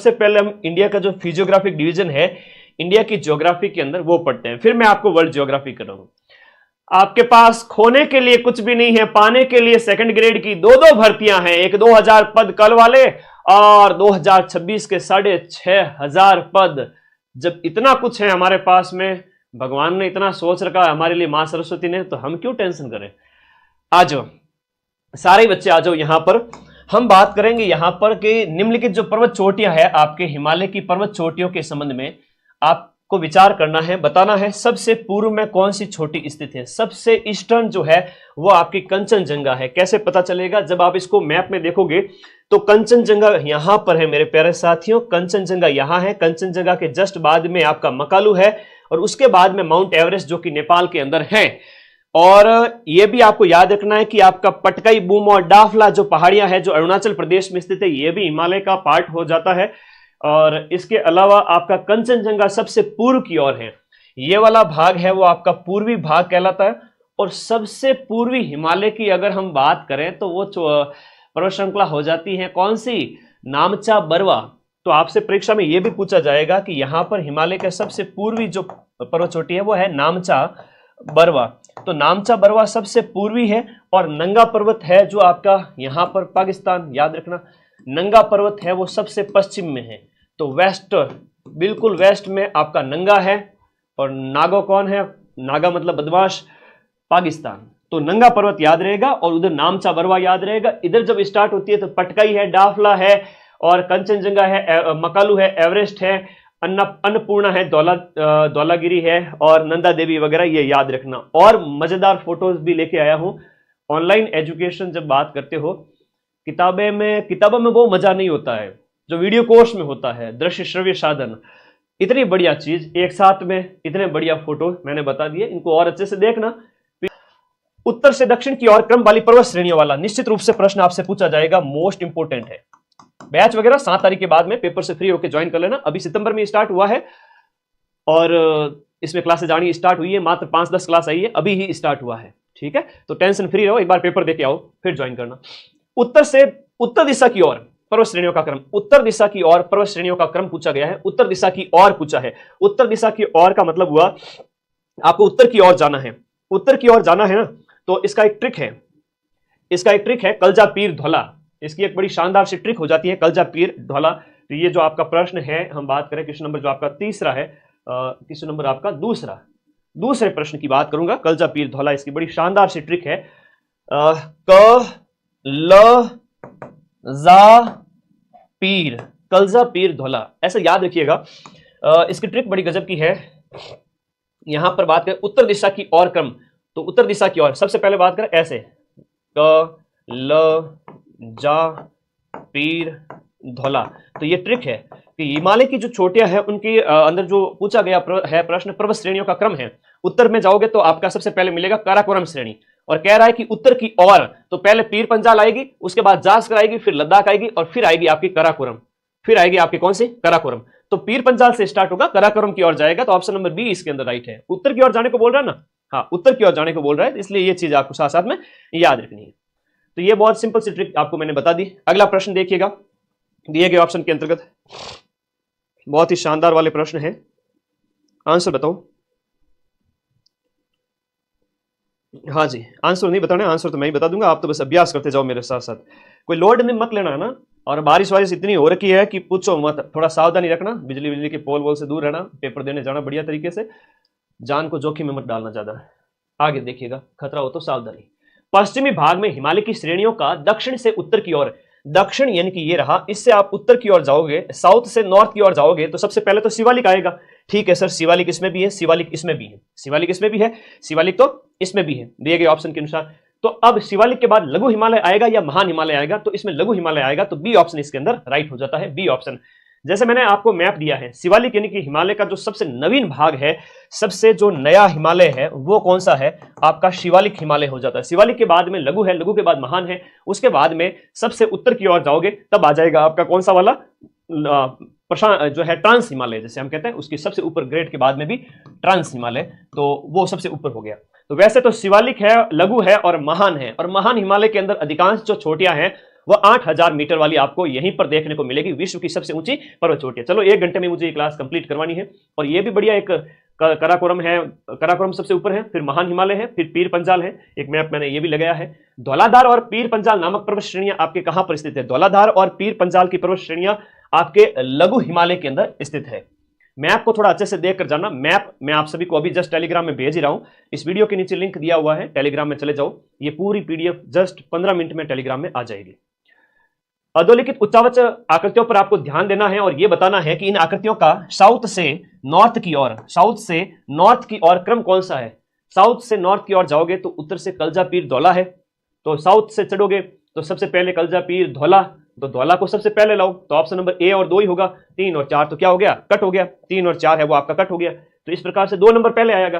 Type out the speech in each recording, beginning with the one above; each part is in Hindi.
सबसे पहले हम इंडिया का जो फिजियोग्राफिक डिवीजन है इंडिया की ज्योग्राफी के अंदर वो पढ़ते हैं, फिर मैं आपको वर्ल्ड ज्योग्राफी कराऊंगा। आपके पास खोने के लिए कुछ भी नहीं है, पाने के लिए सेकंड ग्रेड की दो दो भर्तियां हैं, एक 2000 पद कल वाले और 2026 के 6500 पद। जब इतना कुछ है हमारे पास में, भगवान ने इतना सोच रखा है हमारे लिए, मां सरस्वती ने, तो हम क्यों टेंशन करें। आ जाओ सारे बच्चे, आ जाओ यहां पर। हम बात करेंगे यहां पर कि निम्नलिखित जो पर्वत चोटियां है आपके हिमालय की पर्वत चोटियों के संबंध में आपको विचार करना है, बताना है सबसे पूर्व में कौन सी चोटी स्थित है। सबसे ईस्टर्न जो है वो आपकी कंचनजंगा है। कैसे पता चलेगा, जब आप इसको मैप में देखोगे तो कंचनजंगा यहां पर है मेरे प्यारे साथियों, कंचनजंगा यहां है। कंचनजंगा के जस्ट बाद में आपका मकालू है और उसके बाद में माउंट एवरेस्ट जो कि नेपाल के अंदर है। और यह भी आपको याद रखना है कि आपका पटकाई, बूम और डाफला जो पहाड़ियां हैं जो अरुणाचल प्रदेश में स्थित है, यह भी हिमालय का पार्ट हो जाता है। और इसके अलावा आपका कंचनजंगा सबसे पूर्व की ओर है, यह वाला भाग है वो आपका पूर्वी भाग कहलाता है। और सबसे पूर्वी हिमालय की अगर हम बात करें तो वो पर्वत श्रृंखला हो जाती है कौन सी, नामचा बरवा। तो आपसे परीक्षा में यह भी पूछा जाएगा कि यहां पर हिमालय का सबसे पूर्वी जो पर्वत चोटी है वो है नामचा बरवा। तो नामचा बरवा सबसे पूर्वी है और नंगा पर्वत है जो आपका यहां पर पाकिस्तान, याद रखना नंगा पर्वत है वो सबसे पश्चिम में है। तो वेस्ट, बिल्कुल वेस्ट में आपका नंगा है। और नागो कौन है, नागा मतलब बदमाश, पाकिस्तान। तो नंगा पर्वत याद रहेगा और उधर नामचा बरवा याद रहेगा। इधर जब स्टार्ट होती है तो पटकाई है, डाफला है और कंचनजंगा है, मकालू है, एवरेस्ट है, अन्नपूर्णा है, धौलागिरी है और नंदा देवी वगैरह, ये याद रखना। और मजेदार फोटोज भी लेके आया हूं। ऑनलाइन एजुकेशन जब बात करते हो, किताबों में वो मजा नहीं होता है जो वीडियो कोर्स में होता है। दृश्य श्रव्य साधन, इतनी बढ़िया चीज एक साथ में इतने बढ़िया फोटो मैंने बता दिए, इनको और अच्छे से देखना। उत्तर से दक्षिण की ओर क्रम वाली पर्वत श्रेणियों वाला निश्चित रूप से प्रश्न आपसे पूछा जाएगा, मोस्ट इंपोर्टेंट है। बैच वगैरह 7 तारीख के बाद में पेपर से फ्री होकर ज्वाइन कर लेना। अभी सितंबर में स्टार्ट हुआ है और इसमें क्लासेज आनी स्टार्ट हुई है, मात्र 5-10 क्लास आई है, अभी ही स्टार्ट हुआ है। ठीक है, तो टेंशन फ्री रहो, एक बार पेपर देके आओ फिर ज्वाइन करना। उत्तर से उत्तर दिशा की ओर पर्वत श्रेणियों का क्रम, उत्तर दिशा की ओर पर्वत श्रेणियों का क्रम पूछा गया है। उत्तर दिशा की ओर पूछा है। उत्तर दिशा की ओर का मतलब हुआ आपको उत्तर की ओर जाना है। उत्तर की ओर जाना है ना, तो इसका एक ट्रिक है कलजा पीर धौला। इसकी एक बड़ी शानदार सी ट्रिक हो जाती है, कलजा पीर धौला। तो ये जो आपका प्रश्न है, हम बात करें क्वेश्चन नंबर जो आपका तीसरा है, क्वेश्चन नंबर आपका दूसरे प्रश्न की बात करूंगा, कलजा पीर धौला। इसकी बड़ी शानदार सी ट्रिक है, क ल जा पीर, कलजा पीर धौला, ऐसा याद रखिएगा। इसकी ट्रिक बड़ी गजब की है। यहां पर बात करें उत्तर दिशा की ओर क्रम, तो उत्तर दिशा की ओर सबसे पहले बात करें ऐसे, क ल जा पीर धौला। तो ये ट्रिक है कि हिमालय की जो चोटियां हैं उनके अंदर जो पूछा गया है प्रश्न, पर्वत श्रेणियों का क्रम है। उत्तर में जाओगे तो आपका सबसे पहले मिलेगा काराकोरम श्रेणी, और कह रहा है कि उत्तर की ओर तो पहले पीर पंजाल आएगी, उसके बाद जास्कर आएगी, फिर लद्दाख आएगी और फिर आएगी आपकी काराकोरम, फिर आएगी आपकी कौन सी, काराकोरम। तो पीर पंजाल से स्टार्ट होगा, काराकोरम की ओर जाएगा। तो ऑप्शन नंबर बी इसके अंदर राइट है। उत्तर की ओर जाने को बोल रहा है ना, हाँ उत्तर की ओर जाने को बोल रहा है, इसलिए ये चीज आपको साथ साथ में याद रखनी है। तो ये बहुत सिंपल सी ट्रिक आपको मैंने बता दी। अगला प्रश्न देखिएगा, दिए गए ऑप्शन के अंतर्गत बहुत ही शानदार वाले प्रश्न है, आंसर बताओ। हाँ जी, आंसर नहीं बताना, आंसर तो मैं ही बता दूंगा, आप तो बस अभ्यास करते जाओ मेरे साथ साथ। कोई लोड नहीं मत लेना है ना। और बारिश वारिश इतनी हो रखी है कि पूछो मत, थोड़ा सावधानी रखना, बिजली के पोल वोल से दूर रहना, पेपर देने जाना बढ़िया तरीके से, जान को जोखिम में मत डालना ज्यादा। आगे देखिएगा, खतरा हो तो सावधानी। पश्चिमी भाग में हिमालय की श्रेणियों का दक्षिण से उत्तर की ओर, दक्षिण यानी कि ये रहा, इससे आप उत्तर की ओर जाओगे, साउथ से नॉर्थ की ओर जाओगे तो सबसे पहले तो शिवालिक आएगा। ठीक है सर, शिवालिक इसमें भी है, शिवालिक इसमें भी है, शिवालिक इसमें भी है, शिवालिक तो इसमें भी है दिए गए ऑप्शन के अनुसार। तो अब शिवालिक के बाद लघु हिमालय आएगा या महान हिमालय आएगा, तो इसमें लघु हिमालय आएगा। तो बी ऑप्शन इसके अंदर राइट हो जाता है, बी ऑप्शन। जैसे मैंने आपको मैप दिया है, शिवालिक यानी कि हिमालय का जो सबसे नवीन भाग है, सबसे जो नया हिमालय है वो कौन सा है, आपका शिवालिक हिमालय हो जाता है। शिवालिक के बाद में लघु है, लघु के बाद महान है, उसके बाद में सबसे उत्तर की ओर जाओगे तब आ जाएगा आपका कौन सा वाला, जो है ट्रांस हिमालय जैसे हम कहते हैं, उसकी सबसे ऊपर ग्रेड के बाद में भी ट्रांस हिमालय, तो वो सबसे ऊपर हो गया। तो वैसे तो शिवालिक है, लघु है और महान है। और महान हिमालय के अंदर अधिकांश जो चोटियां हैं वो 8000 मीटर वाली आपको यहीं पर देखने को मिलेगी, विश्व की सबसे ऊंची पर्वत चोटी है। चलो 1 घंटे में मुझे ये क्लास कंप्लीट करवानी है। और ये भी बढ़िया एक कराकोरम है, कराकोरम सबसे ऊपर है, फिर महान हिमालय है, फिर पीर पंजाल है, एक मैप मैंने ये भी लगाया है। धौलाधार और पीर पंजाल नामक पर्वत श्रेणियां आपके कहां पर स्थित है? धौलाधार और पीर पंजाल की पर्वत श्रेणियां आपके लघु हिमालय के अंदर स्थित है। मैप को थोड़ा अच्छे से देख कर जाना। मैप मैं आप सभी को अभी जस्ट टेलीग्राम में भेज ही रहा हूं, इस वीडियो के नीचे लिंक दिया हुआ है, टेलीग्राम में चले जाओ, ये पूरी पीडीएफ जस्ट 15 मिनट में टेलीग्राम में आ जाएगी। अधोलिखित उच्चावच आकृतियों पर आपको ध्यान देना है और यह बताना है कि इन आकृतियों का साउथ से नॉर्थ की ओर, साउथ से नॉर्थ की ओर क्रम कौन सा है? साउथ से नॉर्थ की ओर जाओगे तो उत्तर से कलजा पीर धौला है, तो साउथ से चढ़ोगे तो सबसे पहले कलजा पीर धौला, तो धौला को सबसे पहले लाओ, तो ऑप्शन नंबर ए और 2 ही होगा। 3 और 4 तो क्या हो गया? कट हो गया। 3 और 4 है वो आपका कट हो गया, तो इस प्रकार से 2 नंबर पहले आएगा।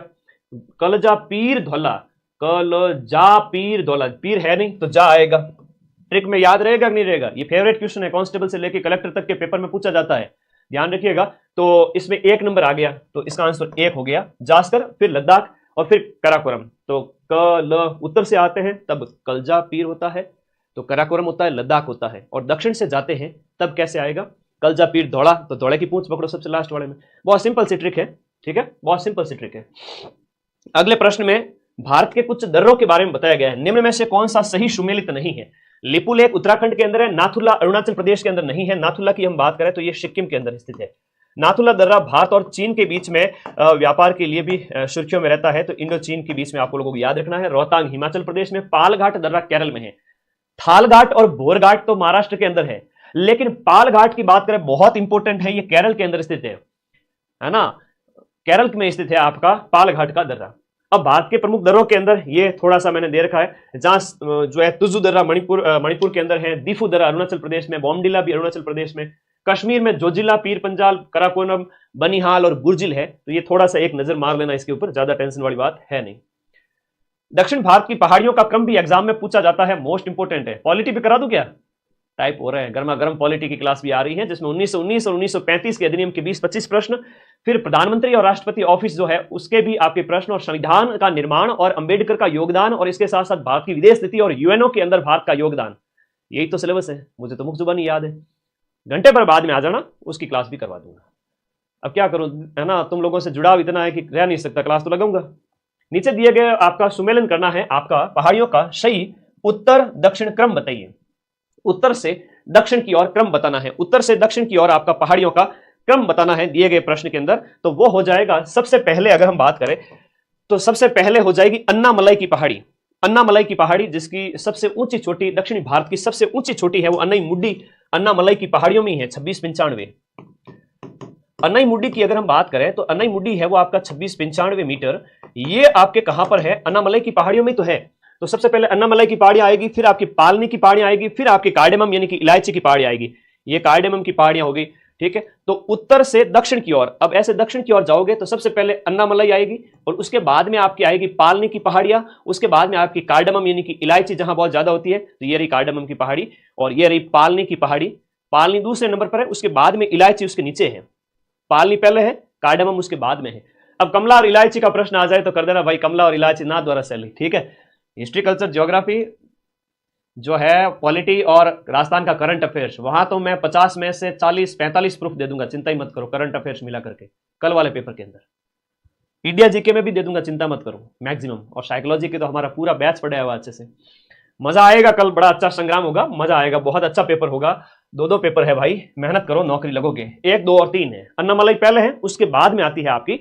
कलजा पीर धौला, कलजा पीर धौला, पीर है नहीं तो जा आएगा। ट्रिक में याद रहेगा कि नहीं रहेगा? ये फेवरेट क्वेश्चन है, कांस्टेबल से लेकर कलेक्टर तक के पेपर में पूछा जाता है, ध्यान रखिएगा। तो इसमें 1 नंबर आ गया, तो इसका आंसर 1 हो गया। जास्कर, फिर लद्दाख और फिर कराकोरम। तो कल उत्तर से आते हैं तब कलजा पीर होता है, तो कराकोरम होता है, लद्दाख होता है। और दक्षिण से जाते हैं तब कैसे आएगा? कलजा पीर धौला, तो धौले की पूंछ पकड़ो सबसे लास्ट वाले में। बहुत सिंपल सी ट्रिक है, ठीक है, बहुत सिंपल सी ट्रिक है। अगले प्रश्न में भारत के कुछ दर्रों के बारे में बताया गया है, निम्न में से कौन सा सही सुमेलित नहीं है? लिपुलेख उत्तराखंड के अंदर है, नाथुला अरुणाचल प्रदेश के अंदर नहीं है। नाथुला की हम बात करें तो ये सिक्किम के अंदर स्थित है। नाथुला दर्रा भारत और चीन के बीच में व्यापार के लिए भी सुर्खियों में रहता है, तो इंडो चीन के बीच में आपको लोगों को याद रखना है। रोहतांग हिमाचल प्रदेश में, पालघाट दर्रा केरल में है। थालघाट और बोरघाट तो महाराष्ट्र के अंदर है, लेकिन पालघाट की बात करें बहुत इंपॉर्टेंट है, ये केरल के अंदर स्थित है ना, केरल में स्थित है आपका पालघाट का दर्रा। अब भारत के प्रमुख दर्रों के अंदर ये थोड़ा सा मैंने दे रखा है, जहां जो है तुजु दर्रा मणिपुर के अंदर है, दीफू दर्रा अरुणाचल प्रदेश में, बोमडिला भी अरुणाचल प्रदेश में, कश्मीर में जोजिला, पीर पंजाल, कराकोरम, बनिहाल और गुर्जिल है। तो ये थोड़ा सा एक नजर मार लेना इसके ऊपर, ज्यादा टेंशन वाली बात है नहीं। दक्षिण भारत की पहाड़ियों का क्रम भी एग्जाम में पूछा जाता है, मोस्ट इंपोर्टेंट है। पॉलिटी भी करा दूं क्या? टाइप हो रहे हैं, गर्मा गर्म पॉलिटी की क्लास भी आ रही है, जिसमें 1919 और 1935 के अधिनियम के 20-25 प्रश्न, फिर प्रधानमंत्री और राष्ट्रपति ऑफिस जो है उसके भी आपके प्रश्न, और संविधान का निर्माण और अंबेडकर का योगदान, और इसके साथ साथ भारत की विदेश नीति और यूएनओ के अंदर भारत का योगदान। यही तो सिलेबस है, मुझे तो मुख्य जुबानी याद है। घंटे पर बाद में आ जाना, उसकी क्लास भी करवा दूंगा। अब क्या करूं, है ना, तुम लोगों से जुड़ाव इतना है कि रह नहीं सकता, क्लास तो लगाऊंगा। नीचे दिए गए आपका सुमेलन करना है, आपका पहाड़ियों का सही उत्तर दक्षिण क्रम बताइए। उत्तर से दक्षिण की ओर क्रम बताना है, उत्तर से दक्षिण की ओर आपका पहाड़ियों का क्रम बताना है दिए गए प्रश्न के अंदर। तो वो हो जाएगा, सबसे पहले अगर हम बात करें तो सबसे पहले हो जाएगी अन्नामलाई की पहाड़ी। अन्नामलाई की पहाड़ी जिसकी सबसे ऊंची चोटी, दक्षिणी भारत की सबसे ऊंची चोटी है, वो अन्नाईमुड्डी अन्नामलाई की पहाड़ियों में ही है, 2695। अन्नाईमुड्डी की अगर हम बात करें तो अन्नाईमुड्डी है वो आपका 2695 मीटर। ये आपके कहां पर है? अन्नामलाई की पहाड़ियों में तो है। तो सबसे पहले अन्नामलाई की पहाड़ियां आएगी, फिर आपकी पालनी की पहाड़ियां आएगी, फिर आपकी कार्डेमम यानी कि इलायची की पहाड़ी आएगी। ये कार्डेमम की पहाड़ियां होगी, ठीक है। तो उत्तर से दक्षिण की ओर, अब ऐसे दक्षिण की ओर जाओगे तो सबसे पहले अन्नामलाई आएगी, और उसके बाद में आपकी आएगी पालनी की पहाड़ियां, उसके बाद में आपकी कार्डेमम यानी कि इलायची जहां बहुत ज्यादा होती है, तो ये रही कार्डेमम की पहाड़ी, और ये रही पालनी की पहाड़ी। पालनी दूसरे नंबर पर है, उसके बाद में इलायची उसके नीचे है। पालनी पहले है, कार्डेमम उसके बाद में है। अब कमला और इलायची का प्रश्न आ जाए तो कर देना भाई, कमला और इलायची ना द्वारा सैली, ठीक है। हिस्ट्री, कल्चर, ज्योग्राफी जो है, पॉलिटी और राजस्थान का करंट अफेयर्स, वहां तो मैं 50 में से 40-45 प्रूफ दे दूंगा, चिंता ही मत करो। करंट अफेयर्स मिला करके कल वाले पेपर के अंदर इंडिया जीके में भी दे दूंगा, चिंता मत करो, मैक्सिमम। और साइकोलॉजी के तो हमारा पूरा बैच पड़ा हुआ अच्छे से, मजा आएगा। कल बड़ा अच्छा संग्राम होगा, मजा आएगा, बहुत अच्छा पेपर होगा। 2-2 पेपर है भाई, मेहनत करो, नौकरी लगोगे। 1, 2 और 3 है। अन्नामलाई पहले है, उसके बाद में आती है आपकी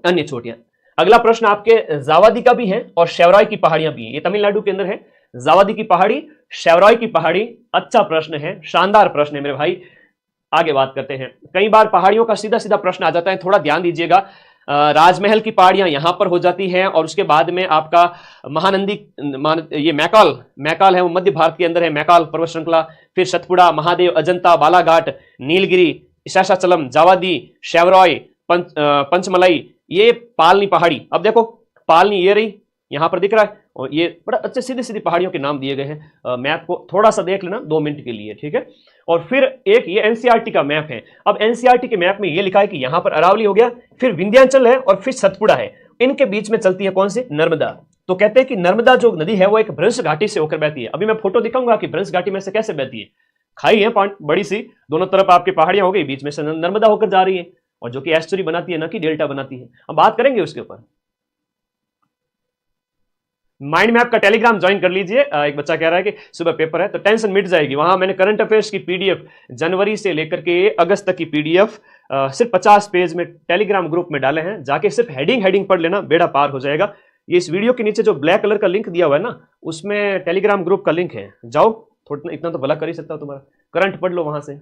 अन्य छोटियां। अगला प्रश्न आपके जावादी का भी है और शेवराई की पहाड़ियां भी है, ये तमिलनाडु के अंदर है। जावादी की पहाड़ी, शेवराई की पहाड़ी, अच्छा प्रश्न है, शानदार प्रश्न है मेरे भाई। आगे बात करते हैं। कई बार पहाड़ियों का सीधा सीधा प्रश्न आ जाता है, थोड़ा ध्यान दीजिएगा। राजमहल की पहाड़ियां यहां पर हो जाती हैं, और उसके बाद में आपका महानंदी, ये मैकाल है, वो मध्य भारत के अंदर है, मैकाल पर्वत श्रृंखला। फिर सतपुड़ा, महादेव, अजंता, बालाघाट, नीलगिरी, शेषाचलम, जावादी, शेवराई, पंचमलाई, ये पालनी पहाड़ी। अब देखो पालनी ये रही, यहां पर दिख रहा है, और ये बड़ा अच्छे सीधी सीधी पहाड़ियों के नाम दिए गए हैं। मैप को थोड़ा सा देख लेना 2 मिनट के लिए, ठीक है। और फिर एक ये एनसीईआरटी का मैप है। अब एनसीईआरटी के मैप में ये लिखा है कि यहां पर अरावली हो गया, फिर विंध्याचल है, और फिर सतपुड़ा है। इनके बीच में चलती है कौन सी? नर्मदा। तो कहते हैं कि नर्मदा जो नदी है वो एक भ्रंश घाटी से होकर बहती है। अभी मैं फोटो दिखाऊंगा कि भ्रंश घाटी में से कैसे बहती है। खाई है बड़ी सी, दोनों तरफ आपकी पहाड़ियां हो गई, बीच में से नर्मदा होकर जा रही है, और जो कि एस्चुरी बनाती है ना कि डेल्टा बनाती है। अब बात करेंगे उसके ऊपर। माइंड मैप का टेलीग्राम ज्वाइन कर लीजिए। एक बच्चा कह रहा है कि सुबह पेपर है तो टेंशन मिट जाएगी। वहां मैंने करंट अफेयर्स की पीडीएफ जनवरी से लेकर के अगस्त तक की पीडीएफ सिर्फ 50 पेज में टेलीग्राम ग्रुप में डाले हैं। जाके सिर्फ हेडिंग पढ़ लेना, बेड़ा पार हो जाएगा। ये इस वीडियो के नीचे जो ब्लैक कलर का लिंक दिया हुआ है ना, उसमें टेलीग्राम ग्रुप का लिंक है, जाओ, थोड़ा इतना तो भला कर ही सकता हूं तुम्हारा, करंट पढ़ लो वहां से।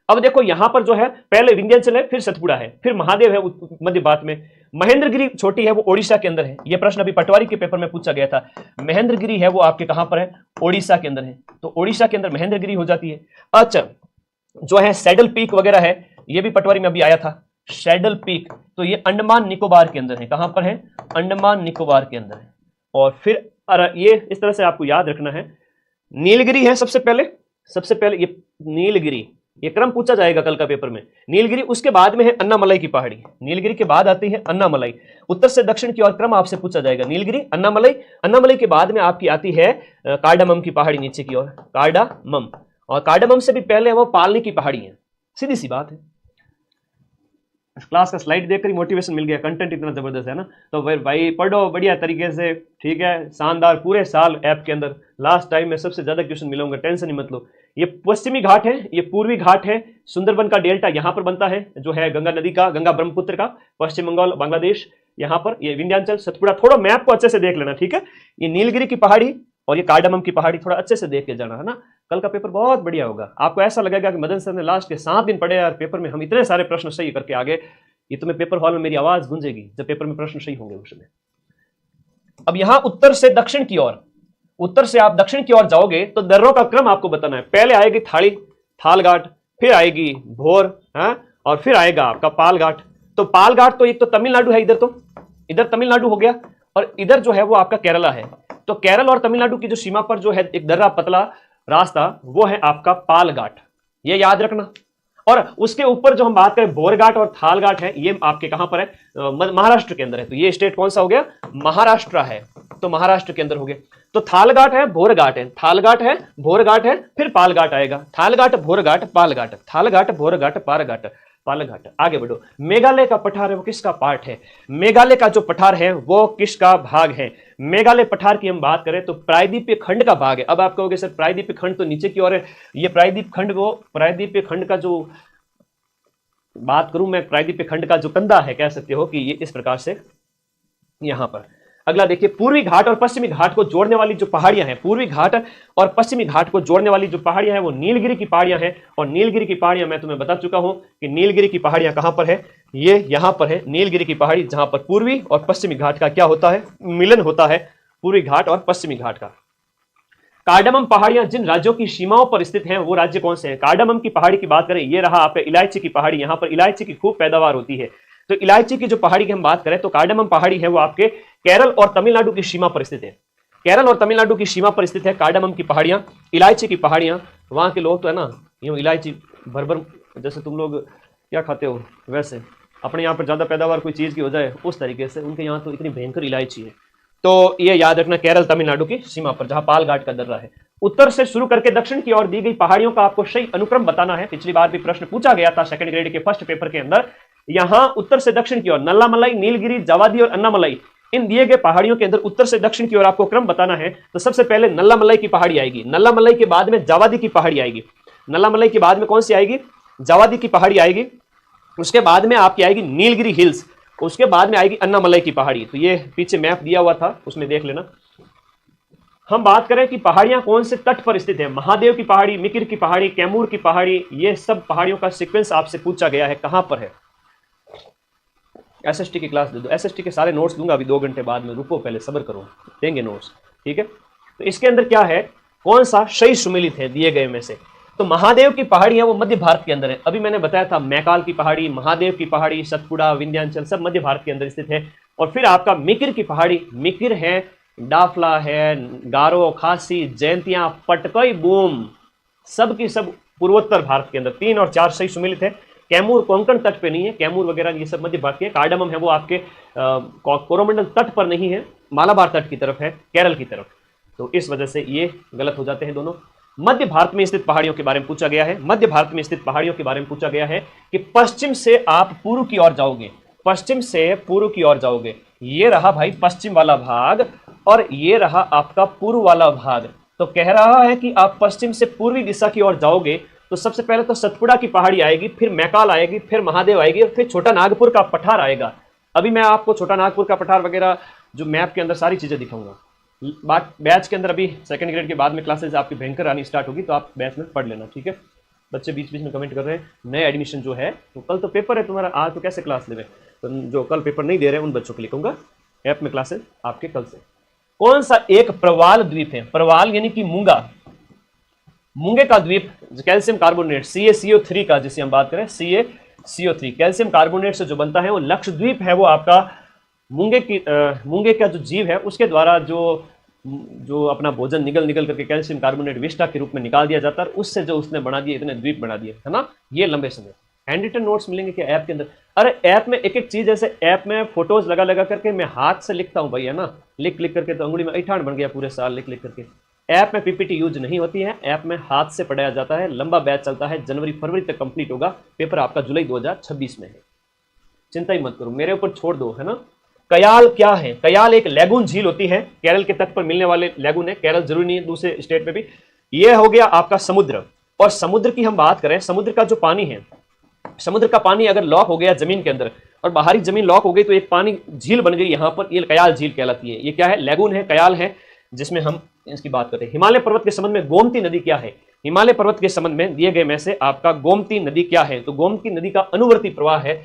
अब देखो यहां पर जो है पहले विंध्याचल है, फिर सतपुड़ा है, फिर महादेव है मध्य भारत में, महेंद्रगिरी छोटी है वो ओडिशा के अंदर है। यह प्रश्न अभी पटवारी के पेपर में पूछा गया था। महेंद्रगिरी है वो आपके कहां पर है? ओडिशा के अंदर है। तो ओडिशा के अंदर महेंद्रगिरी हो जाती है। अच्छा, जो है सैडल पीक वगैरह है, ये भी पटवारी में अभी आया था, सैडल पीक, तो ये अंडमान निकोबार के अंदर है। कहां पर है? अंडमान निकोबार के अंदर है। और फिर ये इस तरह से आपको याद रखना है, नीलगिरी है सबसे पहले ये नीलगिरी, ये क्रम पूछा जाएगा कल का पेपर में। नीलगिरी, उसके बाद में है अन्नामलाई की पहाड़ी, नीलगिरी के बाद आती है अन्नामलाई। उत्तर से दक्षिण की ओर क्रम आपसे पूछा जाएगा, नीलगिरी, अन्नामलाई, अन्नामलाई के बाद में आपकी आती है कार्डामम की पहाड़ी नीचे की ओर, कार्डामम, और कार्डामम से भी पहले वो पालनी की पहाड़ी है। सीधी सी बात है। क्लास का स्लाइड देखकर ही मोटिवेशन मिल गया, कंटेंट इतना जबरदस्त है ना। तो भाई पढ़ो बढ़िया तरीके से, ठीक है, शानदार, पूरे साल ऐप के अंदर लास्ट टाइम में सबसे ज्यादा क्वेश्चन मिलेंगे, टेंशन ही मत लो। ये पश्चिमी घाट है, ये पूर्वी घाट है, सुंदरबन का डेल्टा यहां पर बनता है, जो है गंगा नदी का, गंगा ब्रह्मपुत्र का, पश्चिम बंगाल, बांग्लादेश, यहां पर ये विंध्याचल, सतपुड़ा। थोड़ा मैप को अच्छे से देख लेना, ठीक है। ये नीलगिरी की पहाड़ी और ये कार्डामम की पहाड़ी थोड़ा अच्छे से देख के जाना, है ना। कल का पेपर बहुत बढ़िया होगा। आपको ऐसा लगेगा कि मदन सर ने लास्ट के 7 दिन पढ़े यार पेपर में, हम इतने सारे प्रश्न सही करके आ गए। ये तुम्हें पेपर हॉल में मेरी आवाज गूंजेगी जब पेपर में प्रश्न सही होंगे उसमें। अब यहां उत्तर से दक्षिण की ओर, उत्तर से आप दक्षिण की ओर जाओगे तो दर्रों का क्रम आपको बताना है। पहले आएगी थाल घाट, फिर आएगी भोर, और फिर आएगा आपका पाल घाट। तो पाल घाट तो एक तो तमिलनाडु है, इधर तमिलनाडु हो गया, और इधर जो है वो आपका केरला है। तो केरल और तमिलनाडु की जो सीमा पर जो है एक दर्रा पतला रास्ता, वो है आपका पाल घाट, ये याद रखना। और उसके ऊपर जो हम बात करें भोर घाट और थाल घाट है, ये आपके कहां पर है? महाराष्ट्र के अंदर है। तो ये स्टेट कौन सा हो गया? महाराष्ट्र है, तो महाराष्ट्र के अंदर हो गया। तो थाल घाट है, भोर घाट है, थाल घाट है, भोर घाट है, फिर पाल घाट आएगा, थाल घाट, भोर घाट, पाल घाट, थाल घाट, भोर घाट, पाल घाट, पाल घाट। आगे बढ़ो। मेघालय का पठार है वो किसका पार्ट है? मेघालय का जो पठार है वो किसका भाग है? मेघालय पठार की हम बात करें तो प्रायद्वीपीय खंड का भाग है। अब आप कहोगे सर प्रायद्वीपीय खंड तो नीचे की ओर है, ये प्रायद्वीपीय खंड का जो बात करूं मैं, प्रायद्वीपीय खंड का जो कंधा है, कह सकते हो कि ये इस प्रकार से यहां पर। अगला देखिए, पूर्वी घाट और पश्चिमी घाट को जोड़ने वाली जो पहाड़ियां हैं, पूर्वी घाट और पश्चिमी घाट को जोड़ने वाली जो पहाड़ियां हैं वो नीलगिरी की पहाड़ियां हैं। और नीलगिरी की पहाड़ियां मैं तुम्हें बता चुका हूं कि नीलगिरी की पहाड़ियां कहां पर है, ये यहां पर है नीलगिरी की पहाड़ी, जहां पर पूर्वी और पश्चिमी घाट का क्या होता है? मिलन होता है, पूर्वी घाट और पश्चिमी घाट का। कार्डामम पहाड़ियां जिन राज्यों की सीमाओं पर स्थित हैं वो राज्य कौन से हैं? कार्डामम की पहाड़ी की बात करें, ये रहा आपका इलायची की पहाड़ी, यहां पर इलायची की खूब पैदावार होती है। तो इलायची की जो पहाड़ी की हम बात करें तो कार्डामम पहाड़ी है वो आपके केरल और तमिलनाडु की सीमा पर स्थित है। केरल और तमिलनाडु की सीमा पर स्थित है कार्डामम की पहाड़ियां, इलायची की पहाड़ियां। वहां के लोग तो है ना यूं इलायची भर, जैसे तुम लोग क्या खाते हो वैसे, अपने यहाँ पर ज्यादा पैदावार कोई चीज की हो जाए उस तरीके से, उनके यहाँ तो इतनी भयंकर इलायची है। तो ये याद रखना, केरल तमिलनाडु की सीमा पर जहां पाल घाट का दर्रा है। उत्तर से शुरू करके दक्षिण की ओर दी गई पहाड़ियों का आपको सही अनुक्रम बताना है। पिछली बार भी प्रश्न पूछा गया था सेकंड ग्रेड के फर्स्ट पेपर के अंदर। यहां उत्तर से दक्षिण की ओर नल्लामलाई, नीलगिरी, जावादी और अन्नामलाई, इन दिए गए पहाड़ियों के अंदर उत्तर से दक्षिण की ओर आपको क्रम बताना है। तो सबसे पहले नल्लामलाई की पहाड़ी आएगी, नल्लामलाई के बाद में जावादी की पहाड़ी आएगी, नल्लामलाई के बाद में कौन सी आएगी? जावादी की पहाड़ी आएगी। उसके बाद में आपकी आएगी नीलगिरी हिल्स, उसके बाद में आएगी अन्नामलाई की पहाड़ी। तो ये पीछे मैप दिया हुआ था, उसमें देख लेना। हम बात करें कि पहाड़ियां कौन से तट पर स्थित है, महादेव की पहाड़ी, मिकिर की पहाड़ी, कैमूर की पहाड़ी, ये सब पहाड़ियों का सीक्वेंस आपसे पूछा गया है, कहां पर है। एसएसटी की क्लास दे दो, एसएसटी के सारे नोट्स दूंगा अभी 2 घंटे बाद में, रुको पहले सब्र करो, देंगे नोट्स, ठीक है। तो इसके अंदर क्या है, कौन सा सही सुमेलित है दिए गए में से? तो महादेव की पहाड़ी है वो मध्य भारत के अंदर है। अभी मैंने बताया था मैकाल की पहाड़ी, महादेव की पहाड़ी, सतपुड़ा, विंध्याचल सब मध्य भारत के अंदर स्थित है। और फिर आपका मिकिर की पहाड़ी, मिकिर है, डाफला है, गारो, खासी, जयंतियां, पटकई, बूम, सब की सब पूर्वोत्तर भारत के अंदर। 3 और 4 सही सुमेलित है। कैमूर कोंकण तट पे नहीं है, कैमूर वगैरह ये सब मध्य भारत के। कार्डामम है वो आपके कोरोमंडल तट पर नहीं है, मालाबार तट की तरफ है, केरल की तरफ। तो इस वजह से ये गलत हो जाते हैं दोनों। मध्य भारत में स्थित पहाड़ियों के बारे में पूछा गया है। मध्य भारत में स्थित पहाड़ियों के बारे में पूछा गया है कि पश्चिम से आप पूर्व की ओर जाओगे, पश्चिम से पूर्व की ओर जाओगे। ये रहा भाई पश्चिम वाला भाग और ये रहा आपका पूर्व वाला भाग। तो कह रहा है कि आप पश्चिम से पूर्वी दिशा की ओर जाओगे तो सबसे पहले तो सतपुड़ा की पहाड़ी आएगी, फिर मैकाल आएगी, फिर महादेव आएगी और फिर छोटा नागपुर का पठार आएगा। अभी मैं आपको छोटा नागपुर का पठार वगैरह जो मैप के अंदर सारी चीजें दिखाऊंगा। बैच के अंदर अभी सेकंड ग्रेड के बाद में क्लासेस आपकी भयंकर आनी स्टार्ट होगी, तो आप बैच में पढ़ लेना, ठीक है। बच्चे बीच बीच में कमेंट कर रहे हैं नए एडमिशन जो है, तो कल तो पेपर है तुम्हारा, आज तो कैसे क्लास ले रहे, तो जो कल पेपर नहीं दे रहे हैं उन बच्चों को लिखूंगा ऐप में क्लासेस आपके कल से। कौन सा एक प्रवाल द्वीप है? प्रवाल यानी कि मूंगा, मूंगे का द्वीप कैल्शियम कार्बोनेट CaCO3 का, जिसे हम बात करें CaCO3 कैल्शियम कार्बोनेट से जो बनता है वो लक्षद्वीप है। वो आपका मूंगे का जो जीव है उसके द्वारा जो अपना भोजन निगल करके कैल्शियम कार्बोनेट विष्टा के रूप में निकाल दिया जाता है, उससे जो उसने बना दिए, इतने द्वीप बना दिए, है ना। ये लंबे समय हैंड रिटन नोट्स मिलेंगे क्या ऐप के अंदर? अरे ऐप में एक एक चीज, जैसे ऐप में फोटोज लगा करके मैं हाथ से लिखता हूँ भाई, है ना, लिख करके तो अंगुली में ऐठान बन गया पूरे साल लिख करके। ऐप में पीपीटी यूज नहीं होती है, ऐप में हाथ से पढ़ाया जाता है। लंबा बैच चलता है, जनवरी फरवरी तक कंप्लीट होगा। पेपर आपका जुलाई 2026 में है, चिंता ही मत करो, मेरे ऊपर छोड़ दो, है ना। कयाल क्या है? कयाल एक लैगून झील होती है, केरल के तट पर मिलने वाले लैगून है। केरल जरूरी नहीं है, दूसरे स्टेट में भी। यह हो गया आपका समुद्र। और समुद्र की हम बात करें, समुद्र का जो पानी है, समुद्र का पानी अगर लॉक हो गया जमीन के अंदर और बाहरी जमीन लॉक हो गई तो एक पानी झील बन गई यहां पर, ये कयाल झील कहलाती है। ये क्या है? लैगून है, कयाल है, जिसमें हम इसकी बात करते हैं। हिमालय पर्वत के संबंध में गोमती नदी क्या है? हिमालय पर्वत के संबंध में दिए गए में से आपका गोमती नदी क्या है? तो गोमती नदी का अनुवर्ती प्रवाह है,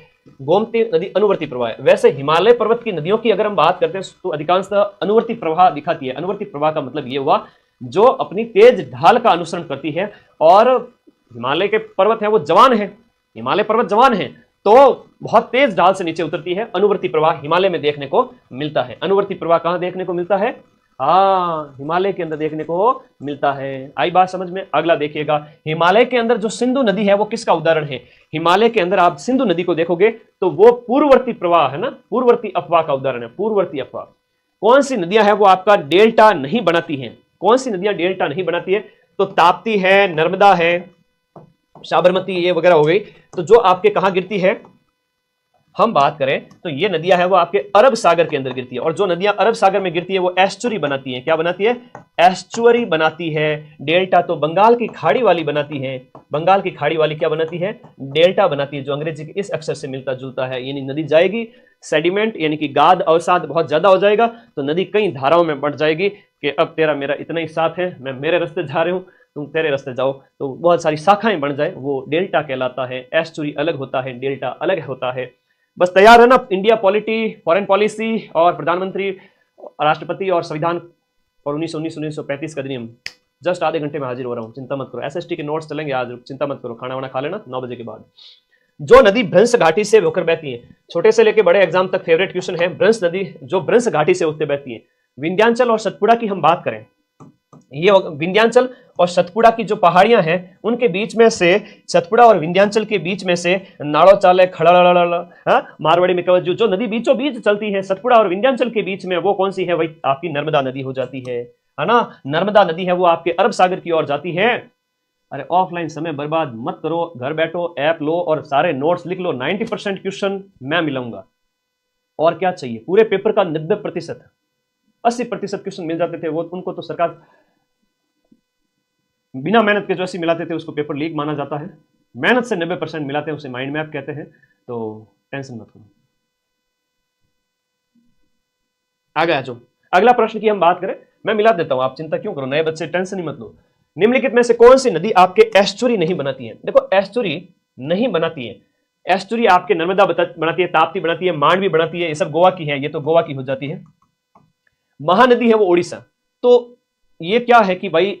गोमती नदी अनुवर्ती प्रवाह है। वैसे हिमालय पर्वत की नदियों की अगर हम बात करते हैं तो अधिकांशतः अनुवर्ती प्रवाह दिखाती है। अनुवर्ती प्रवाह का मतलब ये हुआ जो अपनी तेज ढाल का अनुसरण करती है, और हिमालय के पर्वत है वो जवान है, हिमालय पर्वत जवान है तो बहुत तेज ढाल से नीचे उतरती है। अनुवर्ती प्रवाह हिमालय में देखने को मिलता है। अनुवर्ती प्रवाह कहां देखने को मिलता है? हाँ, हिमालय के अंदर देखने को मिलता है। आई बात समझ में? अगला देखिएगा, हिमालय के अंदर जो सिंधु नदी है वो किसका उदाहरण है? हिमालय के अंदर आप सिंधु नदी को देखोगे तो वो पूर्ववर्ती प्रवाह है ना, पूर्ववर्ती अफवाह का उदाहरण है। पूर्ववर्ती अफवाह कौन सी नदियां है वो आपका डेल्टा नहीं बनाती हैं? कौन सी नदियां डेल्टा नहीं बनाती है? तो ताप्ती है, नर्मदा है, साबरमती ये वगैरह हो गई। तो जो आपके कहां गिरती है हम बात करें तो ये नदियां है वो आपके अरब सागर के अंदर गिरती है, और जो नदियां अरब सागर में गिरती है वो एस्चुरी बनाती है। क्या बनाती है? एस्चुअरी बनाती है। डेल्टा तो बंगाल की खाड़ी वाली बनाती है। बंगाल की खाड़ी वाली क्या बनाती है? डेल्टा बनाती है, जो अंग्रेजी के इस अक्षर से मिलता जुलता है। यानी नदी जाएगी, सेडिमेंट यानी कि गाद अवसाद बहुत ज्यादा हो जाएगा तो नदी कई धाराओं में बढ़ जाएगी कि अब तेरा मेरा इतना ही साथ है, मैं मेरे रास्ते जा रही हूं, तुम तेरे रास्ते जाओ, तो बहुत सारी शाखाएं बन जाए, वो डेल्टा कहलाता है। एस्चुरी अलग होता है, डेल्टा अलग होता है। बस तैयार है ना? इंडिया पॉलिटी, फॉरेन पॉलिसी और प्रधानमंत्री, राष्ट्रपति और संविधान और 1935 का अधिनियम। जस्ट आधे घंटे में हाजिर हो रहा हूं, चिंता मत करो। एसएसटी के नोट्स चलेंगे आज, चिंता मत करो। खाना वाना खा लेना 9 बजे के बाद। जो नदी भ्रंश घाटी से होकर बहती है, छोटे से लेकर बड़े एग्जाम तक फेवरेट क्वेश्चन है, भ्रंश नदी जो भ्रंश घाटी से होते बहती है। विंध्याचल और सतपुड़ा की हम बात करें, ये विंध्याचल और सतपुड़ा की जो पहाड़ियां हैं उनके बीच में से, सतपुड़ा और विंध्याचल के बीच में से नाड़ो चाले खड़ा मारवाड़ी में कवच जो नदी बीचों बीच चलती है सतपुड़ा और विंध्याचल के बीच में, वो कौन सी है? वही आपकी नर्मदा नदी हो जाती है ना। नर्मदा नदी है वो आपके अरब सागर की ओर जाती है। अरे ऑफलाइन समय बर्बाद मत करो, घर बैठो, ऐप लो और सारे नोट्स लिख लो। 90% क्वेश्चन मैं मिलाऊंगा, और क्या चाहिए? पूरे पेपर का 90%, 80% क्वेश्चन मिल जाते थे। वो उनको तो सरकार बिना मेहनत के जो ऐसी मिलाते थे उसको पेपर लीक माना जाता है। मेहनत से 90% मिलाते हैं, उसे माइंड मैप कहते हैं। तो टेंशन मत करो। आगे आ जाओ, अगला प्रश्न की हम बात करें, मैं मिला देता हूं, आप चिंता क्यों करो, नए बच्चे टेंशन ही मत लो। निम्नलिखित में से कौन सी नदी आपके एस्चुरी नहीं बनाती है? देखो एस्चुरी नहीं बनाती है। एस्चुरी आपके नर्मदा बनाती है, ताप्ती बनाती है, मांडवी बनाती है, ये सब गोवा की है, ये तो गोवा की हो जाती है। महानदी है वो ओडिशा। तो ये क्या है कि भाई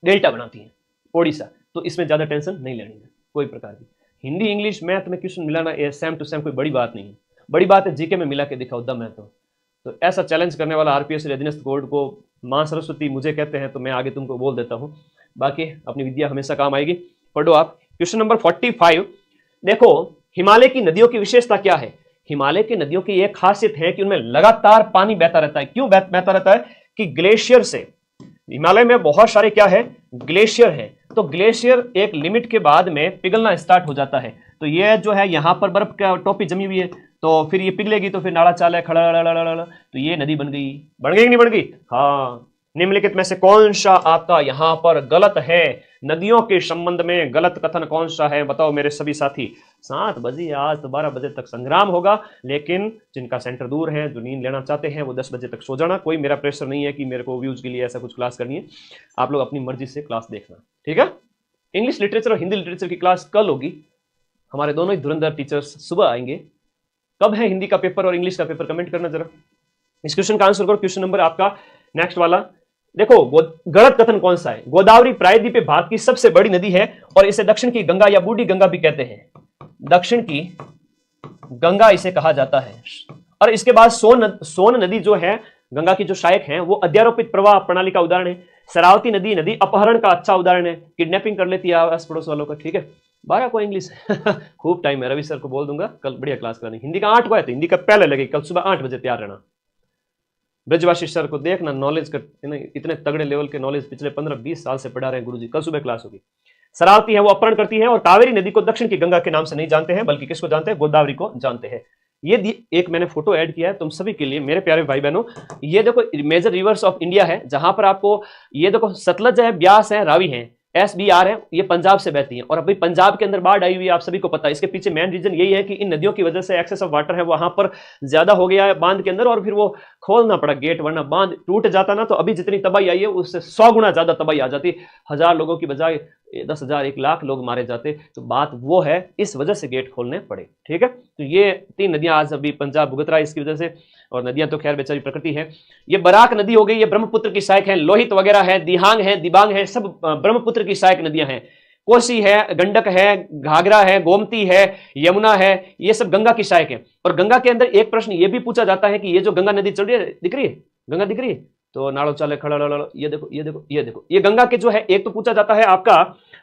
डेल्टा बनाती है ओडिशा, तो इसमें ज्यादा टेंशन नहीं लेनी है कोई प्रकार की। हिंदी इंग्लिश मैथ में क्वेश्चन मिलाना ये सेम टू सेम कोई बड़ी बात नहीं है। बड़ी बात है जीके में मिला के दिखाओ, दम है तो ऐसा चैलेंज करने वाला आरपीएस रेजिडेंस कोड को मां सरस्वती मुझे कहते हैं, तो मैं आगे तुमको बोल देता हूं। बाकी अपनी विद्या हमेशा काम आएगी, पढ़ो आप। क्वेश्चन नंबर 45 देखो, हिमालय की नदियों की विशेषता क्या है? हिमालय की नदियों की एक खासियत है कि उनमें लगातार पानी बहता रहता है। क्यों बहता रहता है? कि ग्लेशियर से, हिमालय में बहुत सारे क्या है, ग्लेशियर है, तो ग्लेशियर एक लिमिट के बाद में पिघलना स्टार्ट हो जाता है। तो ये जो है यहाँ पर बर्फ का टोपी जमी हुई है, तो फिर ये पिघलेगी तो फिर नाला चाल है खड़ा, तो ये नदी बन गई। बन गई कि नहीं बन गई? हाँ। निम्नलिखित में से कौन सा आपका यहां पर गलत है? नदियों के संबंध में गलत कथन कौन सा है? बताओ मेरे सभी साथी। 7 बजे आज तो 12 बजे तक संग्राम होगा, लेकिन जिनका सेंटर दूर है, जो नींद लेना चाहते हैं, वो 10 बजे तक सो जाना। कोई मेरा प्रेशर नहीं है कि मेरे को व्यूज के लिए ऐसा कुछ क्लास करनी है। आप लोग अपनी मर्जी से क्लास देखना, ठीक है? इंग्लिश लिटरेचर और हिंदी लिटरेचर की क्लास कल होगी। हमारे दोनों ही धुरंधर टीचर्स सुबह आएंगे। कब है हिंदी का पेपर और इंग्लिश का पेपर? कमेंट करना जरा। इस क्वेश्चन का आंसर करो। क्वेश्चन नंबर आपका नेक्स्ट वाला देखो, गलत कथन कौन सा है? गोदावरी प्रायद्वीपीय भारत की सबसे बड़ी नदी है और इसे दक्षिण की गंगा या बूढ़ी गंगा भी कहते हैं। दक्षिण की गंगा इसे कहा जाता है। और इसके बाद सोन नदी जो है, गंगा की जो सहायक है, वो अध्यारोपित प्रवाह प्रणाली का उदाहरण है। शरावती नदी अपहरण का अच्छा उदाहरण है, किडनैपिंग कर लेती है आस पड़ोस वालों का, ठीक है? 12 को इंग्लिश खूब टाइम है। रवि सर को बोल दूंगा कल बढ़िया क्लास करानी। हिंदी का 8 को है तो हिंदी का पहले लगे, कल सुबह 8 बजे तैयार रहना। ब्रजवासी सर को देखना, नॉलेज का इतने तगड़े लेवल के नॉलेज पिछले 15-20 साल से पढ़ा रहे हैं गुरुजी। कल सुबह क्लास होगी। शरावती है वो अपहरण करती है, और कावेरी नदी को दक्षिण की गंगा के नाम से नहीं जानते हैं, बल्कि किसको जानते हैं? गोदावरी को जानते हैं। ये एक मैंने फोटो ऐड किया है तुम सभी के लिए, मेरे प्यारे भाई बहनों। ये देखो मेजर रिवर्स ऑफ इंडिया है, जहां पर आपको ये देखो सतलज है, ब्यास है, रावी है, SBR है, ये पंजाब से बहती है। और अभी पंजाब के अंदर बाढ़ आई हुई है, आप सभी को पता है। इसके पीछे मेन रीजन यही है कि इन नदियों की वजह से एक्सेस ऑफ वाटर है वहां पर ज्यादा हो गया है बांध के अंदर, और फिर वो खोलना पड़ा गेट, वरना बांध टूट जाता ना तो अभी जितनी तबाही आई है उससे 100 गुना ज्यादा तबाही आ जाती। 1000 लोगों की बजाय 10,000 1 लाख लोग मारे जाते। तो बात वो है, इस वजह से गेट खोलने पड़े, ठीक है? तो ये 3 नदियां आज अभी पंजाब भुगत रहा है इसकी वजह से। और नदियां तो खैर बेचारी प्रकृति है। ये बराक नदी हो गई, ये ब्रह्मपुत्र की सहायक है। लोहित वगैरह है, दिहांग है, दिबांग है, सब ब्रह्मपुत्र की सहायक नदियां हैं। कोसी है, गंडक है, घाघरा है, गोमती है, यमुना है, ये सब गंगा की सहायक है। और गंगा के अंदर एक प्रश्न ये भी पूछा जाता है कि ये जो गंगा नदी चल रही है, दिख रही है? गंगा दिख रही है? तो नाड़ो चाले खड़ा, ये देखो, ये देखो, ये देखो, ये गंगा के जो है, एक तो पूछा जाता है आपका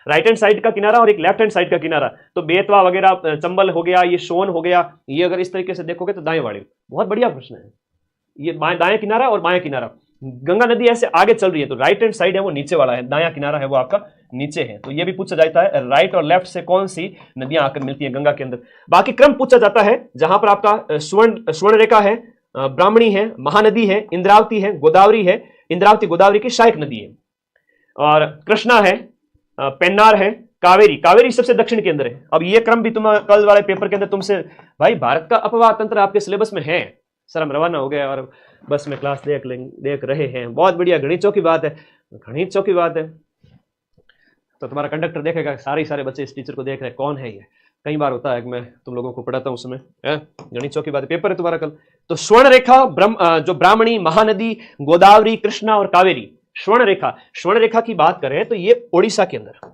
राइट हैंड साइड का किनारा और एक लेफ्ट हैंड साइड का किनारा। तो बेतवा वगैरह, चंबल हो गया, ये सोन हो गया, ये अगर इस तरीके से देखोगे तो दाएं वाले। बहुत बढ़िया प्रश्न है ये। दाएं किनारा और बाएं किनारा, गंगा नदी ऐसे आगे चल रही है तो राइट हैंड साइड है वो नीचे वाला है, दायां किनारा है वो आपका नीचे है। तो ये भी पूछा जाता है राइट और लेफ्ट से कौन सी नदियां आकर मिलती है गंगा के अंदर। बाकी क्रम पूछा जाता है, जहां पर आपका स्वर्ण रेखा है, ब्राह्मणी है, महानदी है, इंद्रावती है, गोदावरी है। इंद्रावती गोदावरी की सहायक नदी है। और कृष्णा है, पेन्नार है, कावेरी सबसे दक्षिण के अंदर है। अब ये क्रम भी तुम कल वाले पेपर के अंदर तुमसे, भाई भारत का अपवाह तंत्र आपके सिलेबस में है। सर हम रवाना हो गए और बस में क्लास देख रहे हैं, बहुत बढ़िया, घनी चौकी बात है, घनी चौकी बात है। तो तुम्हारा कंडक्टर देखेगा सारे बच्चे इस टीचर को देख रहे हैं, कौन है ये? कई बार होता है कि मैं तुम लोगों को पढ़ाता हूं उसमें, घनी चौकी बात है, पेपर है तुम्हारा कल। तो स्वर्ण रेखा, जो ब्राह्मणी, महानदी, गोदावरी, कृष्णा और कावेरी। स्वर्ण रेखा की बात करें तो ये ओडिशा के अंदर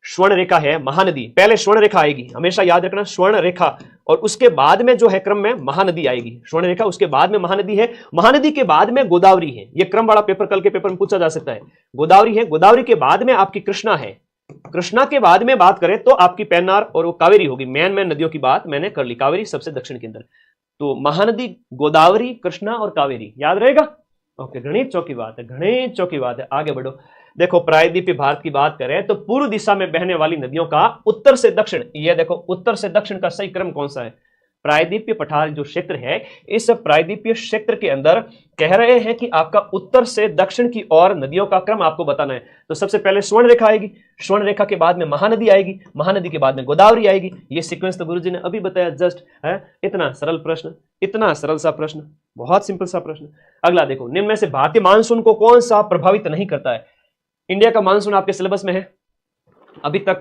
स्वर्ण रेखा है। महानदी पहले स्वर्ण रेखा आएगी, हमेशा याद रखना, स्वर्ण रेखा, और उसके बाद में जो है क्रम में महानदी आएगी। स्वर्ण रेखा, उसके बाद में महानदी है, महानदी के बाद में गोदावरी है। यह क्रम वाला पेपर कल के पेपर में पूछा जा सकता है। गोदावरी है, गोदावरी के बाद में आपकी कृष्णा है, कृष्णा के बाद में बात करें तो आपकी पेन्नार और वो कावेरी होगी। मेन नदियों की बात मैंने कर ली, कावेरी सबसे दक्षिण के अंदर। तो महानदी, गोदावरी, कृष्णा और कावेरी, याद रहेगा? ओके, घनी चौकी बात है, घनी चौकी बात है। आगे बढ़ो। देखो प्रायद्वीपीय भारत की बात करें तो पूर्व दिशा में बहने वाली नदियों का उत्तर से दक्षिण, ये देखो उत्तर से दक्षिण का सही क्रम कौन सा है? प्रायद्वीपीय पठार जो क्षेत्र है, इस प्रायद्वीपीय क्षेत्र के अंदर कह रहे हैं कि आपका उत्तर से दक्षिण की ओर नदियों का क्रम आपको बताना है। तो सबसे पहले स्वर्ण रेखा आएगी, स्वर्ण रेखा के बाद में महानदी आएगी, महानदी के बाद में गोदावरी आएगी। ये सीक्वेंस तो गुरुजी ने अभी बताया जस्ट है। इतना सरल प्रश्न, इतना सरल सा प्रश्न, बहुत सिंपल सा प्रश्न। अगला देखो, निम्न में से भारतीय मानसून को कौन सा प्रभावित नहीं करता है? इंडिया का मानसून आपके सिलेबस में है। अभी तक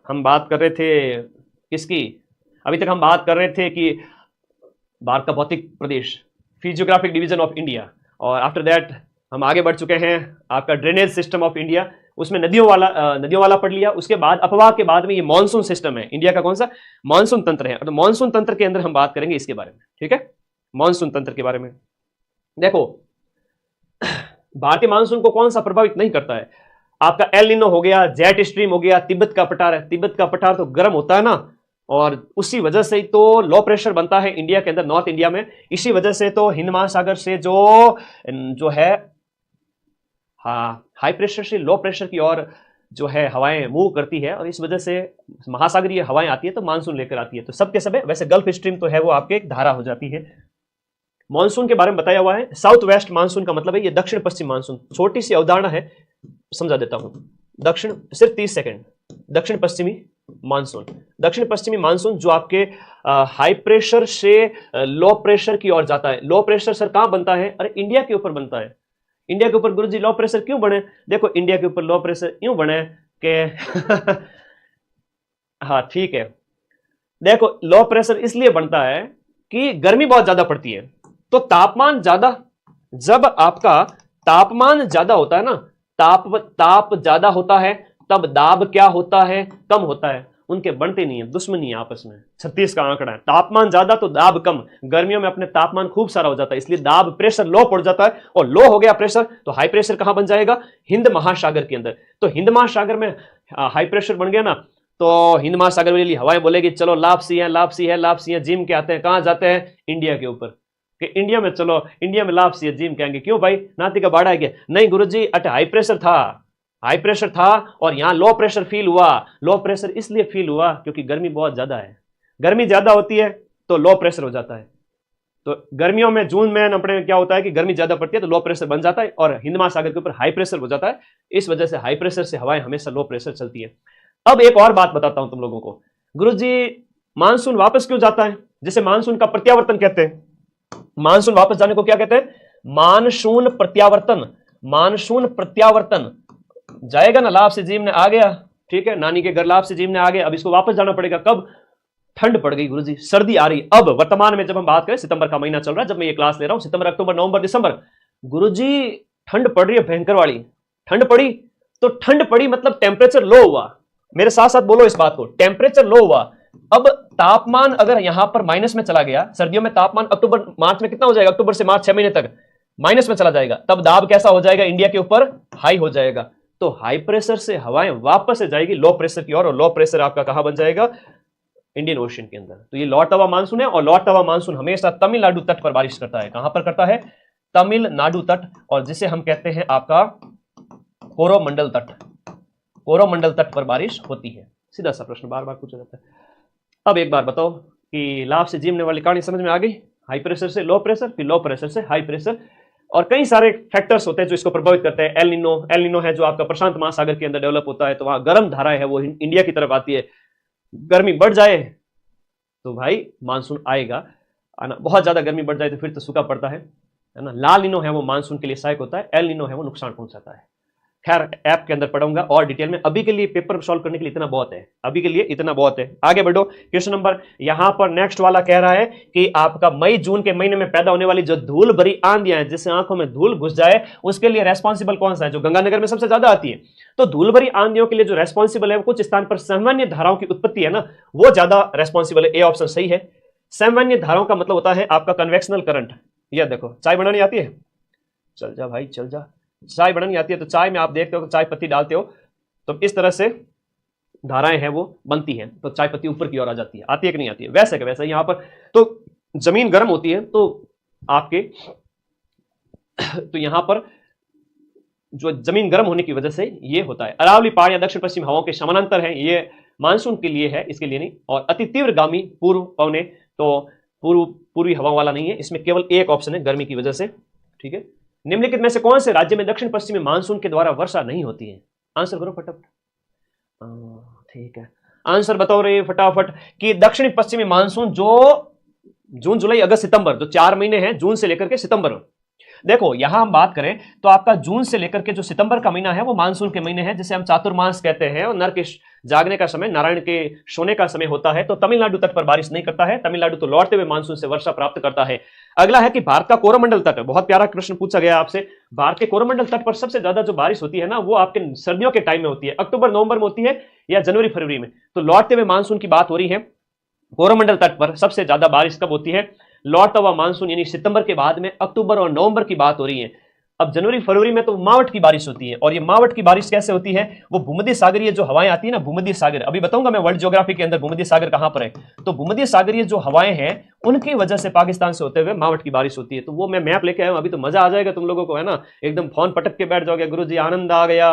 हम बात कर रहे थे किसकी? अभी तक हम बात कर रहे थे कि भारत का भौतिक प्रदेश, फिजियोग्राफिक डिवीजन ऑफ इंडिया, और आफ्टर दैट हम आगे बढ़ चुके हैं आपका ड्रेनेज सिस्टम ऑफ इंडिया, उसमें नदियों वाला पढ़ लिया। उसके बाद अपवाह के बाद में ये मॉनसून सिस्टम है इंडिया का, कौन सा? मॉनसून तंत्र है। तो मॉनसून तंत्र के अंदर हम बात करेंगे इसके बारे में, ठीक है? मॉनसून तंत्र के बारे में देखो, भारतीय मानसून को कौन सा प्रभावित नहीं करता है? आपका एल निनो हो गया, जेट स्ट्रीम हो गया, तिब्बत का पठार है। तिब्बत का पठार तो गर्म होता है ना, और उसी वजह से ही तो लो प्रेशर बनता है इंडिया के अंदर, नॉर्थ इंडिया में। इसी वजह से तो हिंद महासागर से जो है हाई प्रेशर से लो प्रेशर की ओर जो है हवाएं मूव करती है, और इस वजह से महासागरीय हवाएं आती है तो मानसून लेकर आती है। तो सबके सब वैसे गल्फ स्ट्रीम तो है वो आपके एक धारा हो जाती है। मानसून के बारे में बताया हुआ है, साउथ वेस्ट मानसून का मतलब है ये दक्षिण पश्चिम मानसून। छोटी सी अवधारणा है, समझा देता हूं। दक्षिण, सिर्फ 30 सेकंड। दक्षिण पश्चिमी मानसून, दक्षिण पश्चिमी मानसून जो आपके हाई प्रेशर से लो प्रेशर की ओर जाता है। लो प्रेशर सर कहां बनता है? अरे इंडिया के ऊपर बनता है। इंडिया के ऊपर गुरुजी लो प्रेशर क्यों बने? देखो इंडिया के ऊपर लो प्रेशर यूं बने कि हाँ ठीक है, देखो लो प्रेशर इसलिए बनता है कि गर्मी बहुत ज्यादा पड़ती है, तो तापमान ज्यादा, जब आपका तापमान ज्यादा होता है ना, ताप ज्यादा होता है, तब दाब क्या होता है? कम होता है। उनके बनते नहीं है, दुश्मनी है आपस में। 36 का आंकड़ा है, तापमान ज्यादा तो दाब कम। गर्मियों में अपने तापमान खूब सारा हो जाता है, इसलिए दाब प्रेशर लो पड़ जाता है, और लो हो गया प्रेशर तो हाई प्रेशर कहां बन जाएगा? हिंद महासागर के अंदर। तो हिंद महासागर में हाई प्रेशर बन गया ना, तो हिंद महासागर वाली हवाएं बोलेगी चलो लापसी है, लापसी है, लापसी है, जिम के आते हैं। कहां जाते हैं? इंडिया के ऊपर, कि इंडिया में चलो, इंडिया में लापसी है, जिम कहेंगे। क्यों भाई, नाती का बाड़ा है क्या? नहीं गुरुजी, अट हाई प्रेशर था, हाई प्रेशर था और यहां लो प्रेशर फील हुआ। लो प्रेशर इसलिए फील हुआ क्योंकि गर्मी बहुत ज्यादा है। गर्मी ज्यादा होती है तो लो प्रेशर हो जाता है। तो गर्मियों में जून में अपने क्या होता है कि गर्मी ज्यादा पड़ती है तो लो प्रेशर बन जाता है, और हिंद महासागर के ऊपर हाई प्रेशर हो जाता है। इस वजह से हाई प्रेशर से हवाएं हमेशा लो प्रेशर चलती है। अब एक और बात बताता हूं तुम लोगों को, गुरुजी मानसून वापस क्यों जाता है? जिसे मानसून का प्रत्यावर्तन कहते हैं। मानसून वापस जाने को क्या कहते हैं? मानसून प्रत्यावर्तन। मानसून प्रत्यावर्तन जाएगा ना, लाभ से जीम ने आ गया, ठीक है, नानी के घर लाभ से जीम ने आ गया, अब इसको वापस जाना पड़ेगा। कब? ठंड पड़ गई गुरुजी, सर्दी आ रही। अब वर्तमान में जब हम बात करें, सितंबर का महीना चल रहा है जब मैं ये क्लास ले रहा हूं, सितंबर, अक्टूबर, नवंबर, दिसंबर, गुरुजी ठंड पड़ रही है, भयंकर वाली ठंड पड़ी। तो ठंड पड़ी मतलब टेम्परेचर लो हुआ। मेरे साथ साथ बोलो इस बात को, टेम्परेचर लो हुआ। अब तापमान अगर यहां पर माइनस में चला गया, सर्दियों में तापमान अक्टूबर मार्च में कितना हो जाएगा? अक्टूबर से मार्च 6 महीने तक माइनस में चला जाएगा, तब दाब कैसा हो जाएगा? इंडिया के ऊपर हाई हो जाएगा। तो हाई प्रेशर से हवाएं वापस से जाएगी लो प्रेशर की ओर, और लो प्रेशर आपका कहां बन जाएगा? इंडियन ओशन के अंदर। तो ये लौटता हुआ मानसून है, और लौटता हुआ मानसून हमेशा तमिलनाडु तट पर बारिश करता है। कहां पर करता है? तमिलनाडु तट, और जिसे हम कहते हैं आपका कोरोमंडल तट। कोरोमंडल तट पर बारिश होती है। सीधा सा प्रश्न बार बार पूछा जाता है। अब एक बार बताओ कि लाभ से जीमने वाली कहानी समझ में आ गई? हाई प्रेशर से लो प्रेशर, फिर लो प्रेशर से हाई प्रेशर, और कई सारे फैक्टर्स होते हैं जो इसको प्रभावित करते हैं। एल निनो है जो आपका प्रशांत महासागर के अंदर डेवलप होता है, तो वहां गर्म धाराएं है वो इंडिया की तरफ आती है। गर्मी बढ़ जाए तो भाई मानसून आएगा, बहुत ज्यादा गर्मी बढ़ जाए तो फिर तो सूखा पड़ता है ना। लाल निनो है वो मानसून के लिए सहायक होता है, एल निनो है वो नुकसान पहुंचाता है। खैर ऐप के अंदर पढ़ूंगा और डिटेल में, अभी के लिए पेपर सॉल्व करने के लिए इतना बहुत है, अभी के लिए इतना बहुत है। आगे बढ़ो, क्वेश्चन नंबर यहां पर नेक्स्ट वाला कह रहा है कि आपका मई जून के महीने में पैदा होने वाली जो धूल भरी आंधियां हैं, जिससे आंखों में धूल घुस जाए, उसके लिए रेस्पॉन्सिबल कौन सा है? जो गंगानगर में सबसे ज्यादा आती है। तो धूल भरी आंधियों के लिए जो रेस्पॉन्सिबल है, वो कुछ स्थान पर सामान्य धाराओं की उत्पत्ति है ना, वो ज्यादा रेस्पॉन्सिबल है। ए ऑप्शन सही है। सामान्य धाराओं का मतलब होता है आपका कन्वेक्शनल करंट। यह देखो, चाय बनानी आती है? चल जा भाई चल जा। चाय बनानी आती है तो चाय में आप देखते हो चाय पत्ती डालते हो तो इस तरह से धाराएं हैं वो बनती हैं, तो चाय पत्ती ऊपर की ओर आ जाती है। आती है कि नहीं आती है? वैसे वैसे यहां पर तो जमीन गर्म होती है, तो आपके तो यहां पर जो जमीन गर्म होने की वजह से ये होता है। अरावली पहाड़ियां दक्षिण पश्चिम हवाओं के समानांतर हैं, ये मानसून के लिए है, इसके लिए नहीं। और अति तीव्रगामी पूर्व पवने, तो पूर्वी हवा वाला नहीं है, इसमें केवल एक ऑप्शन है, गर्मी की वजह से। ठीक है, निम्नलिखित में से कौन से राज्य में दक्षिण पश्चिमी मानसून के द्वारा वर्षा नहीं होती है? आंसर करो फटाफट। ठीक है, आंसर बताओ रे फटाफट कि दक्षिण पश्चिमी मानसून जो जून जुलाई अगस्त सितंबर, जो 4 महीने हैं, जून से लेकर के सितंबर। देखो यहां हम बात करें तो आपका जून से लेकर के जो सितंबर का महीना है वो मानसून के महीने हैं, जिसे हम चातुर्मास कहते हैं, और नर के जागने का समय, नारायण के सोने का समय होता है। तो तमिलनाडु तट पर बारिश नहीं करता है, तमिलनाडु तो लौटते हुए मानसून से वर्षा प्राप्त करता है। अगला है कि भारत का कोरोमंडल तट, बहुत प्यारा प्रश्न पूछा गया आपसे। भारत के कोरोमंडल तट पर सबसे ज्यादा जो बारिश होती है ना, वो आपके सर्दियों के टाइम में होती है, अक्टूबर नवंबर में होती है या जनवरी फरवरी में। तो लौटते हुए मानसून की बात हो रही है। कोरोमंडल तट पर सबसे ज्यादा बारिश कब होती है? लौटता हुआ मानसून, यानी सितंबर के बाद में अक्टूबर और नवंबर की बात हो रही है। अब जनवरी फरवरी में तो मावठ की बारिश होती है, और ये मावठ की बारिश कैसे होती है, वो भूमध्य सागरीय जो हवाएं आती है ना, भूमध्य सागर, अभी बताऊंगा मैं वर्ल्ड ज्योग्राफी के अंदर भूमध्य सागर कहां पर है। तो भूमध्य सागरीय जो हवाएं हैं उनकी वजह से पाकिस्तान से होते हुए मावठ की बारिश होती है। तो वो मैं मैप लेके आया हूं, अभी तो मजा आ जाएगा तुम लोगों को, है ना, एकदम फोन पटक के बैठ जाओगे, गुरु जी आनंद आ गया,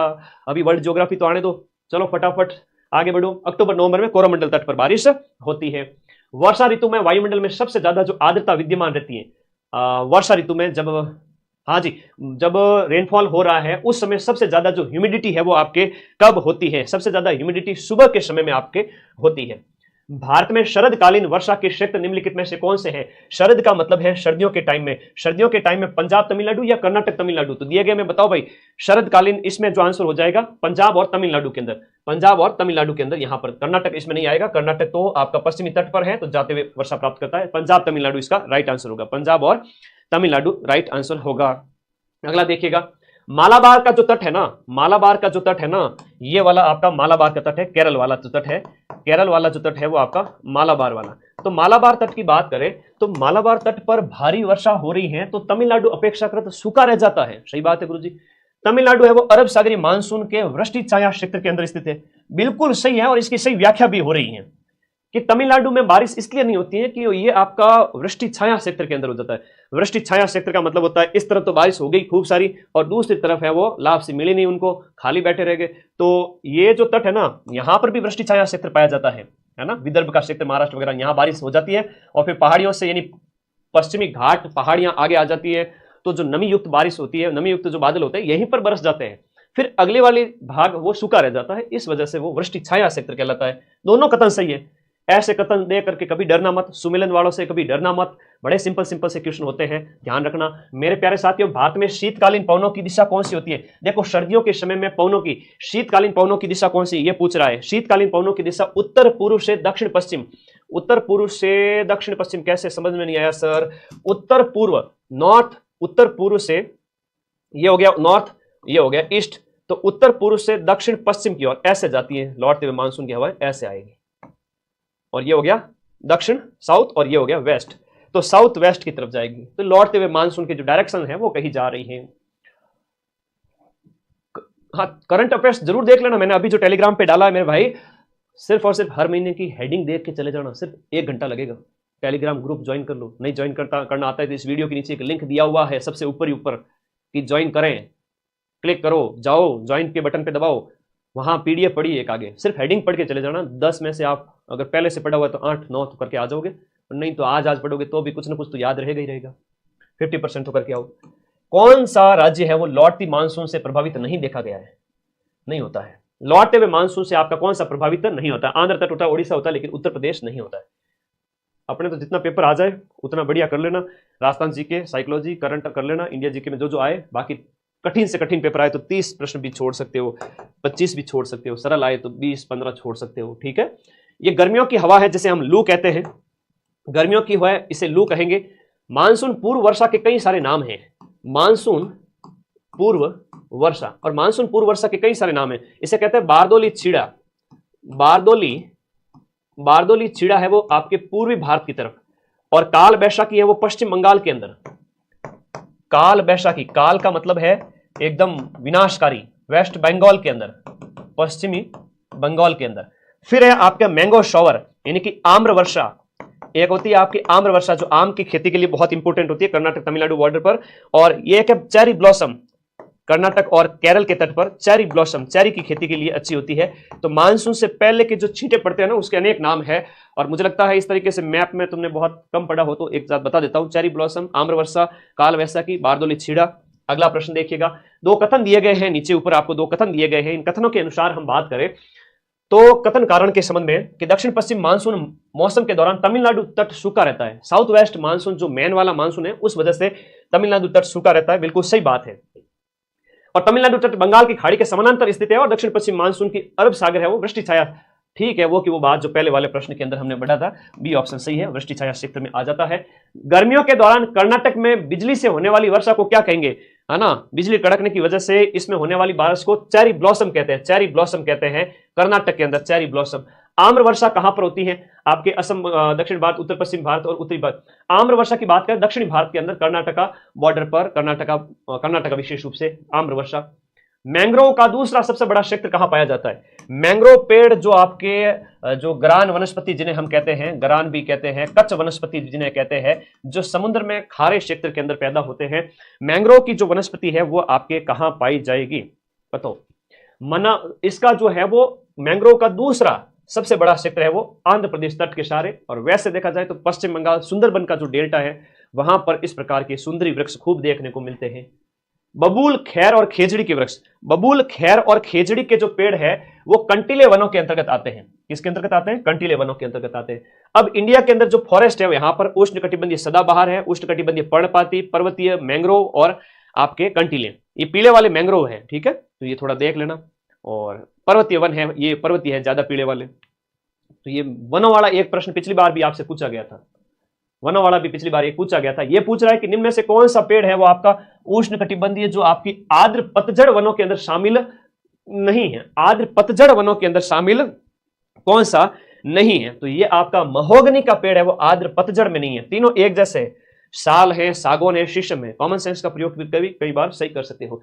अभी वर्ल्ड ज्योग्राफी तो आने दो, चलो फटाफट आगे बढ़ो। अक्टूबर नवंबर में कोरोमंडल तट पर बारिश होती है। वर्षा ऋतु में वायुमंडल में सबसे ज्यादा जो आर्द्रता विद्यमान रहती है, वर्षा ऋतु में जब, हाँ जी, जब रेनफॉल हो रहा है उस समय सबसे ज्यादा जो ह्यूमिडिटी है वो आपके कब होती है, सबसे ज्यादा ह्यूमिडिटी सुबह के समय में आपके होती है। भारत में शरदकालीन वर्षा के क्षेत्र निम्नलिखित में से कौन से हैं? शरद का मतलब है सर्दियों के टाइम में, सर्दियों के टाइम में पंजाब तमिलनाडु या कर्नाटक तमिलनाडु, तो दिए गए में बताओ भाई शरदकालीन, इसमें जो आंसर हो जाएगा पंजाब और तमिलनाडु के अंदर, पंजाब और तमिलनाडु के अंदर, यहां पर कर्नाटक इसमें नहीं आएगा, कर्नाटक तो आपका पश्चिमी तट पर है तो जाते हुए वर्षा प्राप्त करता है। पंजाब तमिलनाडु इसका राइट आंसर होगा, पंजाब और तमिलनाडु राइट आंसर होगा। अगला देखिएगा, मालाबार का जो तट है ना, मालाबार का जो तट है ना, ये वाला आपका मालाबार का तट है, केरल वाला जो तट है, केरल वाला जो तट है वो आपका मालाबार वाला। तो मालाबार तट की बात करें तो मालाबार तट पर भारी वर्षा हो रही है तो तमिलनाडु अपेक्षाकृत सूखा रह जाता है। सही बात है गुरुजी, तमिलनाडु है वो अरब सागरीय मानसून के वृष्टि छाया क्षेत्र के अंदर स्थित है, बिल्कुल सही है, और इसकी सही व्याख्या भी हो रही है कि तमिलनाडु में बारिश इसलिए नहीं होती है कि ये आपका वृष्टि छाया क्षेत्र के अंदर हो जाता है। वृष्टि छाया क्षेत्र का मतलब होता है इस तरफ तो बारिश हो गई खूब सारी और दूसरी तरफ है वो लाभ से मिली नहीं, उनको खाली बैठे रह गए। तो ये जो तट है ना, यहाँ पर भी वृष्टि छाया क्षेत्र पाया जाता है ना, विदर्भ का क्षेत्र, महाराष्ट्र वगैरह, यहाँ बारिश हो जाती है और फिर पहाड़ियों से यानी पश्चिमी घाट पहाड़ियां आगे आ जाती है, तो जो नमी युक्त बारिश होती है, नमी युक्त जो बादल होते हैं यहीं पर बरस जाते हैं, फिर अगले वाले भाग वो सूखा रह जाता है, इस वजह से वो वृष्टि छाया क्षेत्र कहलाता है। दोनों कथन सही है, ऐसे कथन दे करके कभी डरना मत, सुमिलन वालों से कभी डरना मत, बड़े सिंपल सिंपल से क्वेश्चन होते हैं, ध्यान रखना मेरे प्यारे साथियों। भारत में शीतकालीन पवनों की दिशा कौन सी होती है? देखो सर्दियों के समय में पवनों की, शीतकालीन पवनों की दिशा कौन सी, ये पूछ रहा है। शीतकालीन पवनों की दिशा उत्तर पूर्व से दक्षिण पश्चिम, उत्तर पूर्व से दक्षिण पश्चिम कैसे, समझ में नहीं आया सर। उत्तर पूर्व, नॉर्थ, उत्तर पूर्व से, ये हो गया नॉर्थ, ये हो गया ईस्ट, तो उत्तर पूर्व से दक्षिण पश्चिम की ओर ऐसे जाती है लौटते हुए मानसून की हवाएं, ऐसे आएगी, और ये हो गया दक्षिण साउथ, और ये हो गया वेस्ट, तो साउथ वेस्ट की तरफ जाएगी, तो लौटते हुए मानसून की जो डायरेक्शन है वो कहीं जा रही है। हाँ, करंट अफेयर्स जरूर देख लेना, मैंने अभी जो टेलीग्राम पे डाला है मेरे भाई, सिर्फ और सिर्फ हर महीने की हेडिंग देख के चले जाना, सिर्फ 1 घंटा लगेगा। टेलीग्राम ग्रुप ज्वाइन कर लो, नहीं ज्वाइन करना आता है तो इस वीडियो के नीचे एक लिंक दिया हुआ है सबसे ऊपर ही ऊपर कि ज्वाइन करें, क्लिक करो, जाओ ज्वाइन के बटन पे दबाओ, वहां पीडीएफ पढ़ी एक आगे, सिर्फ हेडिंग पढ़ के चले जाना। 10 में से आप अगर पहले से पढ़ा हुआ तो 8-9 तो करके आ जाओगे, और नहीं तो आज पढ़ोगे तो भी कुछ ना कुछ तो याद रहेगा ही रहेगा। 50% तो करके आओ। कौन सा राज्य है वो लौटती मानसून से प्रभावित नहीं देखा गया है? नहीं होता है, लौटते हुए मानसून से आपका कौन सा प्रभावित नहीं होता है? आंध्र तट होता है, उड़ीसा होता है, लेकिन उत्तर प्रदेश नहीं होता है। अपने तो जितना पेपर आ जाए उतना बढ़िया कर लेना, राजस्थान जीके, साइकोलॉजी, करंट कर लेना, इंडिया जीके में जो आए, बाकी कठिन से कठिन पेपर आए तो 30 प्रश्न भी छोड़ सकते हो, 25 भी छोड़ सकते हो, सरल आए तो 20-15 छोड़ सकते हो, ठीक है। ये गर्मियों की हवा है जिसे हम लू कहते हैं, गर्मियों की हवा है, इसे लू कहेंगे। मानसून पूर्व वर्षा के कई सारे नाम हैं, मानसून पूर्व वर्षा, और मानसून पूर्व वर्षा के कई सारे नाम हैं। इसे कहते हैं बारदोली छीड़ा, बारदोली छीड़ा है वो आपके पूर्वी भारत की तरफ, और काल बैशाखी है वो पश्चिम बंगाल के अंदर। काल बैशाखी, काल का मतलब है एकदम विनाशकारी, वेस्ट बंगाल के अंदर, पश्चिमी बंगाल के अंदर। फिर है आपका मैंगो शॉवर यानी कि आम्र वर्षा, एक होती है आपकी आम्र वर्षा जो आम की खेती के लिए बहुत इंपॉर्टेंट होती है कर्नाटक तमिलनाडु बॉर्डर पर, और ये एक है चेरी ब्लॉसम, कर्नाटक और केरल के तट पर चेरी ब्लॉसम, चेरी की खेती के लिए अच्छी होती है। तो मानसून से पहले के जो छींटे पड़ते हैं ना उसके अनेक नाम है, और मुझे लगता है इस तरीके से मैप में तुमने बहुत कम पढ़ा हो तो एक साथ बता देता हूं, चेरी ब्लॉसम, आम्र वर्षा, काल वैसाखी, बारदोली छीड़ा। अगला प्रश्न देखिएगा, 2 कथन दिए गए हैं नीचे ऊपर, आपको 2 कथन दिए गए हैं। इन कथनों के अनुसार हम बात करें तो कथन कारण के संबंध में कि दक्षिण पश्चिम मानसून मौसम के दौरान तमिलनाडु तट सूखा रहता है, साउथ वेस्ट मानसून जो मेन वाला मानसून है उस वजह से तमिलनाडु तट सूखा रहता है, बिल्कुल सही बात है। और तमिलनाडु तट बंगाल की खाड़ी के समानांतर स्थित है, और दक्षिण पश्चिम मानसून की अरब सागर है वो वृष्टि छाया, ठीक है, वो की वो बात जो पहले वाले प्रश्न के अंदर हमने बढ़ा था, बी ऑप्शन सही है, वृष्टि छाया क्षेत्र में आ जाता है। गर्मियों के दौरान कर्नाटक में बिजली से होने वाली वर्षा को क्या कहेंगे, है ना, बिजली कड़कने की वजह से इसमें होने वाली बारिश को चेरी ब्लॉसम कहते हैं, चेरी ब्लॉसम कहते हैं कर्नाटक के अंदर, चेरी ब्लॉसम। आम्र वर्षा कहां पर होती है? आपके असम, दक्षिण भारत, उत्तर पश्चिम भारत और उत्तरी भारत। आम्र वर्षा की बात करें दक्षिणी भारत के अंदर कर्नाटका बॉर्डर पर, कर्नाटका विशेष रूप से आम्र वर्षा। मैंग्रोव का दूसरा सबसे बड़ा क्षेत्र कहां पाया जाता है? मैंग्रोव पेड़ जो आपके जो गरान वनस्पति जिन्हें हम कहते हैं, गरान भी कहते हैं, कच्छ वनस्पति जिन्हें कहते हैं, जो समुद्र में खारे क्षेत्र के अंदर पैदा होते हैं, मैंग्रोव की जो वनस्पति है वो आपके कहां पाई जाएगी? बताओ। मना, इसका जो है वो मैंग्रोव का दूसरा सबसे बड़ा क्षेत्र है वो आंध्र प्रदेश तट के सहारे, और वैसे देखा जाए तो पश्चिम बंगाल सुंदरबन का जो डेल्टा है वहां पर इस प्रकार के सुंदरी वृक्ष खूब देखने को मिलते हैं। बबूल, खैर और खेजड़ी के वृक्ष। बबूल, खैर और खेजड़ी के जो पेड़ है वो कंटीले वनों के अंतर्गत आते हैं। किसके अंतर्गत आते हैं? कंटीले वनों के अंतर्गत आते हैं। अब इंडिया के अंदर जो फॉरेस्ट है यहां पर उष्णकटिबंधीय सदाबहार है, उष्णकटिबंधीय पर्णपाती, पर्वतीय मैंग्रोव और आपके कंटीले। ये पीले वाले मैंग्रोव है, ठीक है, तो ये थोड़ा देख लेना। और पर्वतीय वन है, ये पर्वतीय है ज्यादा पीले वाले। तो ये वनों वाला एक प्रश्न पिछली बार भी आपसे पूछा गया था, वनों वाला भी पिछली बार एक पूछा गया था। ये पूछ रहा है कि निम्न में से कौन सा पेड़ है वो आपका उष्णकटिबंधीय जो आपकी आर्द्र पतझड़ वनों के अंदर शामिल नहीं है? आर्द्र पतझड़ वनों के अंदर शामिल कौन सा नहीं है? तो ये आपका महोगनी का पेड़ है, वो आर्द्र पतझड़ में नहीं है। तीनों एक जैसे है, साल है, सागौन है, शीशम है। कॉमन सेंस का प्रयोग भी कई बार सही कर सकते हो।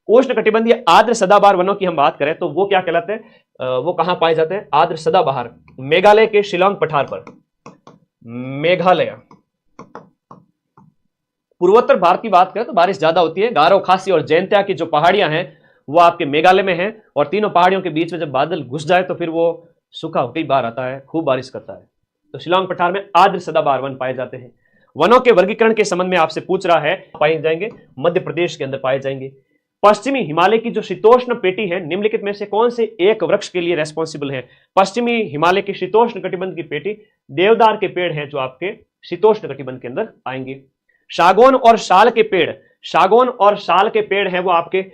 उष्णकटिबंधीय आर्द्र सदाबहार वनों की हम बात करें तो वो क्या कहलाते हैं? वो कहां पाए जाते हैं? आर्द्र सदाबहार मेघालय के शिलांग पठार पर। मेघालय, पूर्वोत्तर भारत की बात करें तो बारिश ज्यादा होती है। गारो, खासी और जैंतिया की जो पहाड़ियां हैं वो आपके मेघालय में हैं, और तीनों पहाड़ियों के बीच में जब बादल घुस जाए तो फिर वो सूखा कई बार आता है, खूब बारिश करता है। तो शिलांग पठार में आर्द्र सदाबहार वन पाए जाते हैं। वनों के वर्गीकरण के संबंध में आपसे पूछ रहा है, पाए जाएंगे मध्य प्रदेश के अंदर पाए जाएंगे। पश्चिमी हिमालय की जो शीतोष्ण पेटी है निम्नलिखित में से कौन से एक वृक्ष के लिए रेस्पॉन्सिबल है? पश्चिमी हिमालय की शीतोष्ण कटिबंध की पेटी देवदार के पेड़ हैं जो आपके शीतोष्ण कटिबंध के अंदर आएंगे। सागौन और साल के पेड़, सागौन और साल के पेड़ हैं वो आपके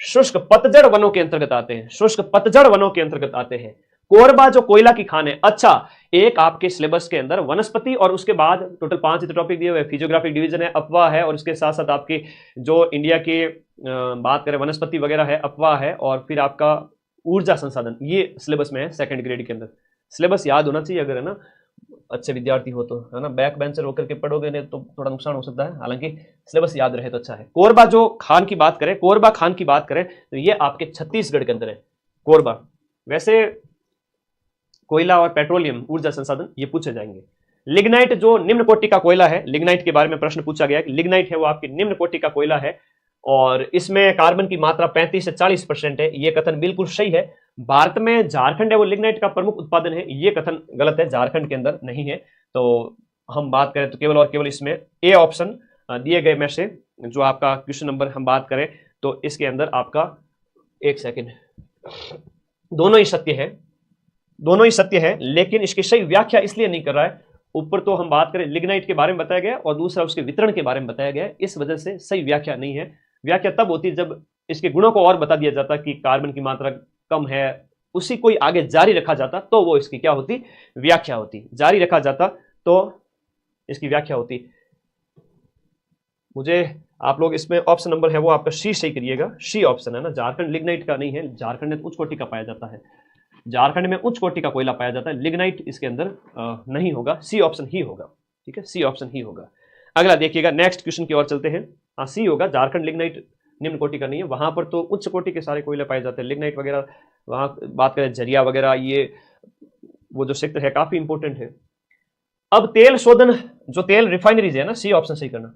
शुष्क पतझड़ वनों के अंतर्गत आते हैं, शुष्क पतझड़ वनों के अंतर्गत आते हैं। कोरबा जो कोयला की खान है, अच्छा एक आपके सिलेबस के अंदर वनस्पति और उसके बाद टोटल 5 टॉपिक दिए हुए, फिजियोग्राफिक डिवीजन है, अपवाह है, और उसके साथ साथ आपकी जो इंडिया के बात करें वनस्पति वगैरह है, अपवाह है, और फिर आपका ऊर्जा संसाधन, ये सिलेबस में है सेकंड ग्रेड के अंदर। सिलेबस याद होना चाहिए अगर है ना अच्छे विद्यार्थी हो तो, है ना। बैक बेंचर होकर के पढ़ोगे नहीं तो थोड़ा नुकसान हो सकता है, हालांकि सिलेबस याद रहे तो अच्छा है। कोरबा जो खान की बात करें, कोरबा खान की बात करें तो ये आपके छत्तीसगढ़ के अंदर है कोरबा। वैसे कोयला और पेट्रोलियम ऊर्जा संसाधन ये पूछे जाएंगे। लिग्नाइट जो निम्न कोटि का कोयला है, लिग्नाइट के बारे में प्रश्न पूछा गया है कि लिग्नाइट है वो आपकी निम्न कोटि का कोयला है और इसमें कार्बन की मात्रा 35 से 40% है। ये कथन बिल्कुल सही है। भारत में झारखंड है वो लिग्नाइट का प्रमुख उत्पादन है, ये कथन गलत है, झारखंड के अंदर नहीं है। तो हम बात करें तो केवल और केवल इसमें ए ऑप्शन दिए गए में से जो आपका क्वेश्चन नंबर हम बात करें तो इसके अंदर आपका, एक सेकेंड, दोनों ही सत्य है, दोनों ही सत्य है, लेकिन इसकी सही व्याख्या इसलिए नहीं कर रहा है। ऊपर तो हम बात करें लिग्नाइट के बारे में बताया गया और दूसरा उसके वितरण के बारे में बताया गया, इस वजह से सही व्याख्या नहीं है। व्याख्या तब होती जब इसके गुणों को और बता दिया जाता कि कार्बन की मात्रा कम है, उसी को आगे जारी रखा जाता तो वो इसकी क्या होती, व्याख्या होती। जारी रखा जाता तो इसकी व्याख्या होती। मुझे आप लोग इसमें ऑप्शन नंबर है वो आपका सी सही करिएगा, सी ऑप्शन है ना। झारखंड लिग्नाइट का नहीं है, झारखंड में उच्च कोटि का पाया जाता है, झारखंड में उच्च कोटि का कोयला पाया जाता है, लिग्नाइट इसके अंदर नहीं होगा, सी ऑप्शन ही होगा। ठीक है, सी ऑप्शन ही होगा। अगला देखिएगा, नेक्स्ट क्वेश्चन की ओर चलते हैं। हाँ सी होगा, झारखंड लिग्नाइट निम्न कोटि का नहीं है, वहां पर तो उच्च कोटि के सारे कोयले पाए जाते हैं। लिग्नाइट वगैरह वहां बात करें झरिया वगैरह, ये वो जो क्षेत्र है काफी इंपॉर्टेंट है। अब तेल शोधन, जो तेल रिफाइनरीज है ना, सी ऑप्शन सही करना।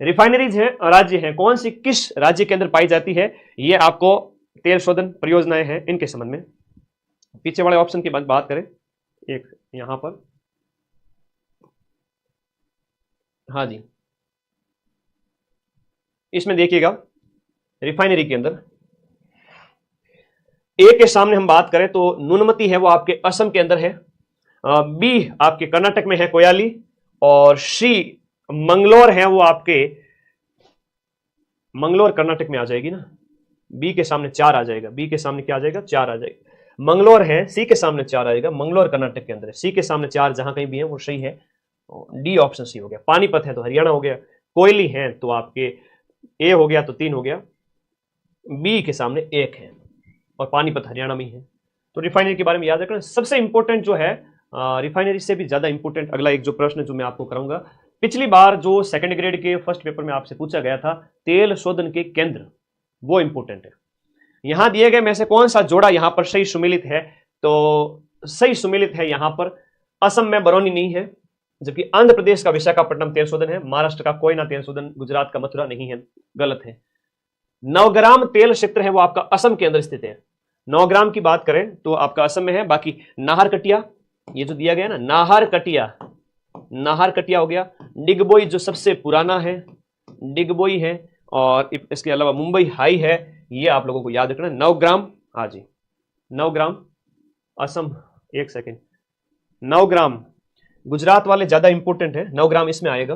रिफाइनरीज है राज्य है, कौन सी किस राज्य के अंदर पाई जाती है, ये आपको तेल शोधन परियोजनाएं हैं इनके संबंध में। पीछे वाले ऑप्शन की बात करें, एक यहां पर, हाँ जी, इसमें देखिएगा रिफाइनरी के अंदर ए के सामने हम बात करें तो नुनमती है वो आपके असम के अंदर है, बी आपके कर्नाटक में है कोयाली, और सी मंगलोर है वो आपके, मंगलोर कर्नाटक में आ जाएगी ना। बी के सामने 4 आ जाएगा, बी के सामने क्या आ जाएगा, 4 आ जाएगा। मंगलोर है, सी के सामने 4 आएगा, मंगलोर कर्नाटक के अंदर है, सी के सामने 4 जहां कहीं भी है वो सही है, डी ऑप्शन सी हो गया। पानीपत है तो हरियाणा हो गया, कोयली है तो आपके ए हो गया तो 3 हो गया, बी के सामने 1 है और पानीपत हरियाणा में है। तो रिफाइनरी के बारे में याद रखना। सबसे इंपॉर्टेंट जो है रिफाइनरी से भी ज्यादा इंपॉर्टेंट अगला एक जो प्रश्न जो मैं आपको कराऊंगा, पिछली बार जो सेकंड ग्रेड के फर्स्ट पेपर में आपसे पूछा गया था तेल शोधन के केंद्र, वो इंपॉर्टेंट है। यहां दिए गए में से कौन सा जोड़ा यहां पर सही सुमेलित है? तो सही सुमेलित है यहां पर असम में बरौनी नहीं है, जबकि आंध्र प्रदेश का विशाखापट्टनम तेल शोधन है, महाराष्ट्र का कोयना तेल शोधन, गुजरात का मथुरा नहीं है, गलत है। नवग्राम तेल क्षेत्र है वो आपका असम के अंदर स्थित है। नवग्राम की बात करें तो आपका असम में है। बाकी नाहरकटिया, ये जो दिया गया ना नाहरकटिया, नाहरकटिया हो गया। डिगबोई जो सबसे पुराना है, डिगबोई है। और इसके अलावा मुंबई हाई है, ये आप लोगों को याद रखना। नवग्राम, हाँ जी नवग्राम असम, एक सेकेंड, नवग्राम गुजरात वाले ज्यादा इंपॉर्टेंट है, नवग्राम इसमें आएगा।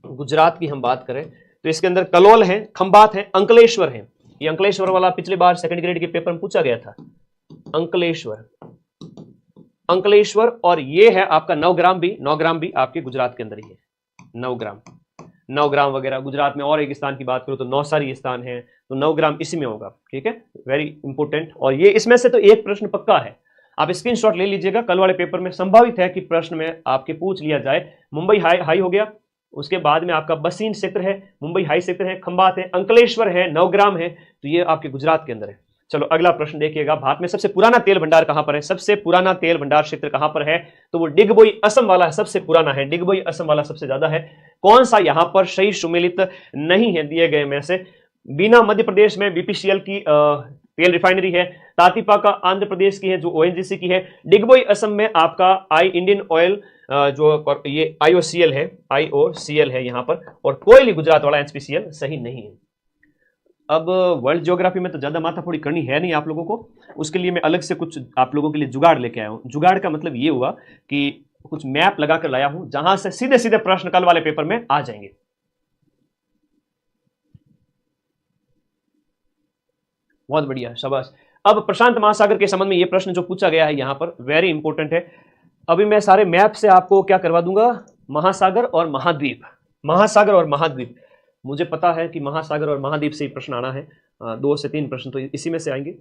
गुजरात की हम बात करें तो इसके अंदर कलोल है, खंबात है, अंकलेश्वर है। ये अंकलेश्वर वाला पिछली बार सेकंड ग्रेड के पेपर में पूछा गया था, अंकलेश्वर, अंकलेश्वर। और ये है आपका नवग्राम भी, नवग्राम भी आपके गुजरात के अंदर ही है। नवग्राम, नवग्राम वगैरह गुजरात में। और एक स्थान की बात करो तो नौसारी स्थान है, तो नवग्राम इसी में होगा, ठीक है, वेरी इंपॉर्टेंट। और ये इसमें से तो एक प्रश्न पक्का है, आप स्क्रीनशॉट ले लीजिएगा। कल वाले पेपर में संभावित है कि प्रश्न में आपके पूछ लिया जाए। मुंबई हाई हो गया, उसके बाद में आपका बसीन क्षेत्र है, मुंबई हाई क्षेत्र है, खंबात है, अंकलेश्वर है, नवग्राम है, तो ये आपके गुजरात के अंदर है। चलो अगला प्रश्न देखिएगा, भारत में सबसे पुराना तेल भंडार कहां पर है? सबसे पुराना तेल भंडार क्षेत्र कहां पर है? तो वो डिगबोई असम वाला है, सबसे पुराना है, डिगबोई असम वाला सबसे ज्यादा है। कौन सा यहां पर सही सुमेलित नहीं है दिए गए में से? बीना मध्य प्रदेश में बीपीसीएल की तेल रिफाइनरी है। तातीपाका आंध्र प्रदेश की है जो ओएनजीसी की है। डिगबोई असम में आपका इंडियन ऑयल जो ये आईओसीएल है, आईओसीएल है यहां पर। और कोयली गुजरात वाला एचपीसीएल सही नहीं है। अब वर्ल्ड ज्योग्राफी में तो ज्यादा माथाफोड़ी करनी है नहीं आप लोगों को, उसके लिए मैं अलग से कुछ आप लोगों के लिए जुगाड़ लेके आया हूं। जुगाड़ का मतलब ये हुआ कि कुछ मैप लगाकर लाया हूं जहां से सीधे सीधे प्रश्न कल वाले पेपर में आ जाएंगे। बहुत बढ़िया, शाबाश। अब प्रशांत महासागर के संबंध में यह प्रश्न जो पूछा गया है यहां पर वेरी इंपॉर्टेंट है। अभी मैं सारे मैप से आपको क्या करवा दूंगा, महासागर और महाद्वीप, महासागर और महाद्वीप। मुझे पता है कि महासागर और महाद्वीप से ही प्रश्न आना है, 2 से 3 प्रश्न तो इसी में से आएंगे।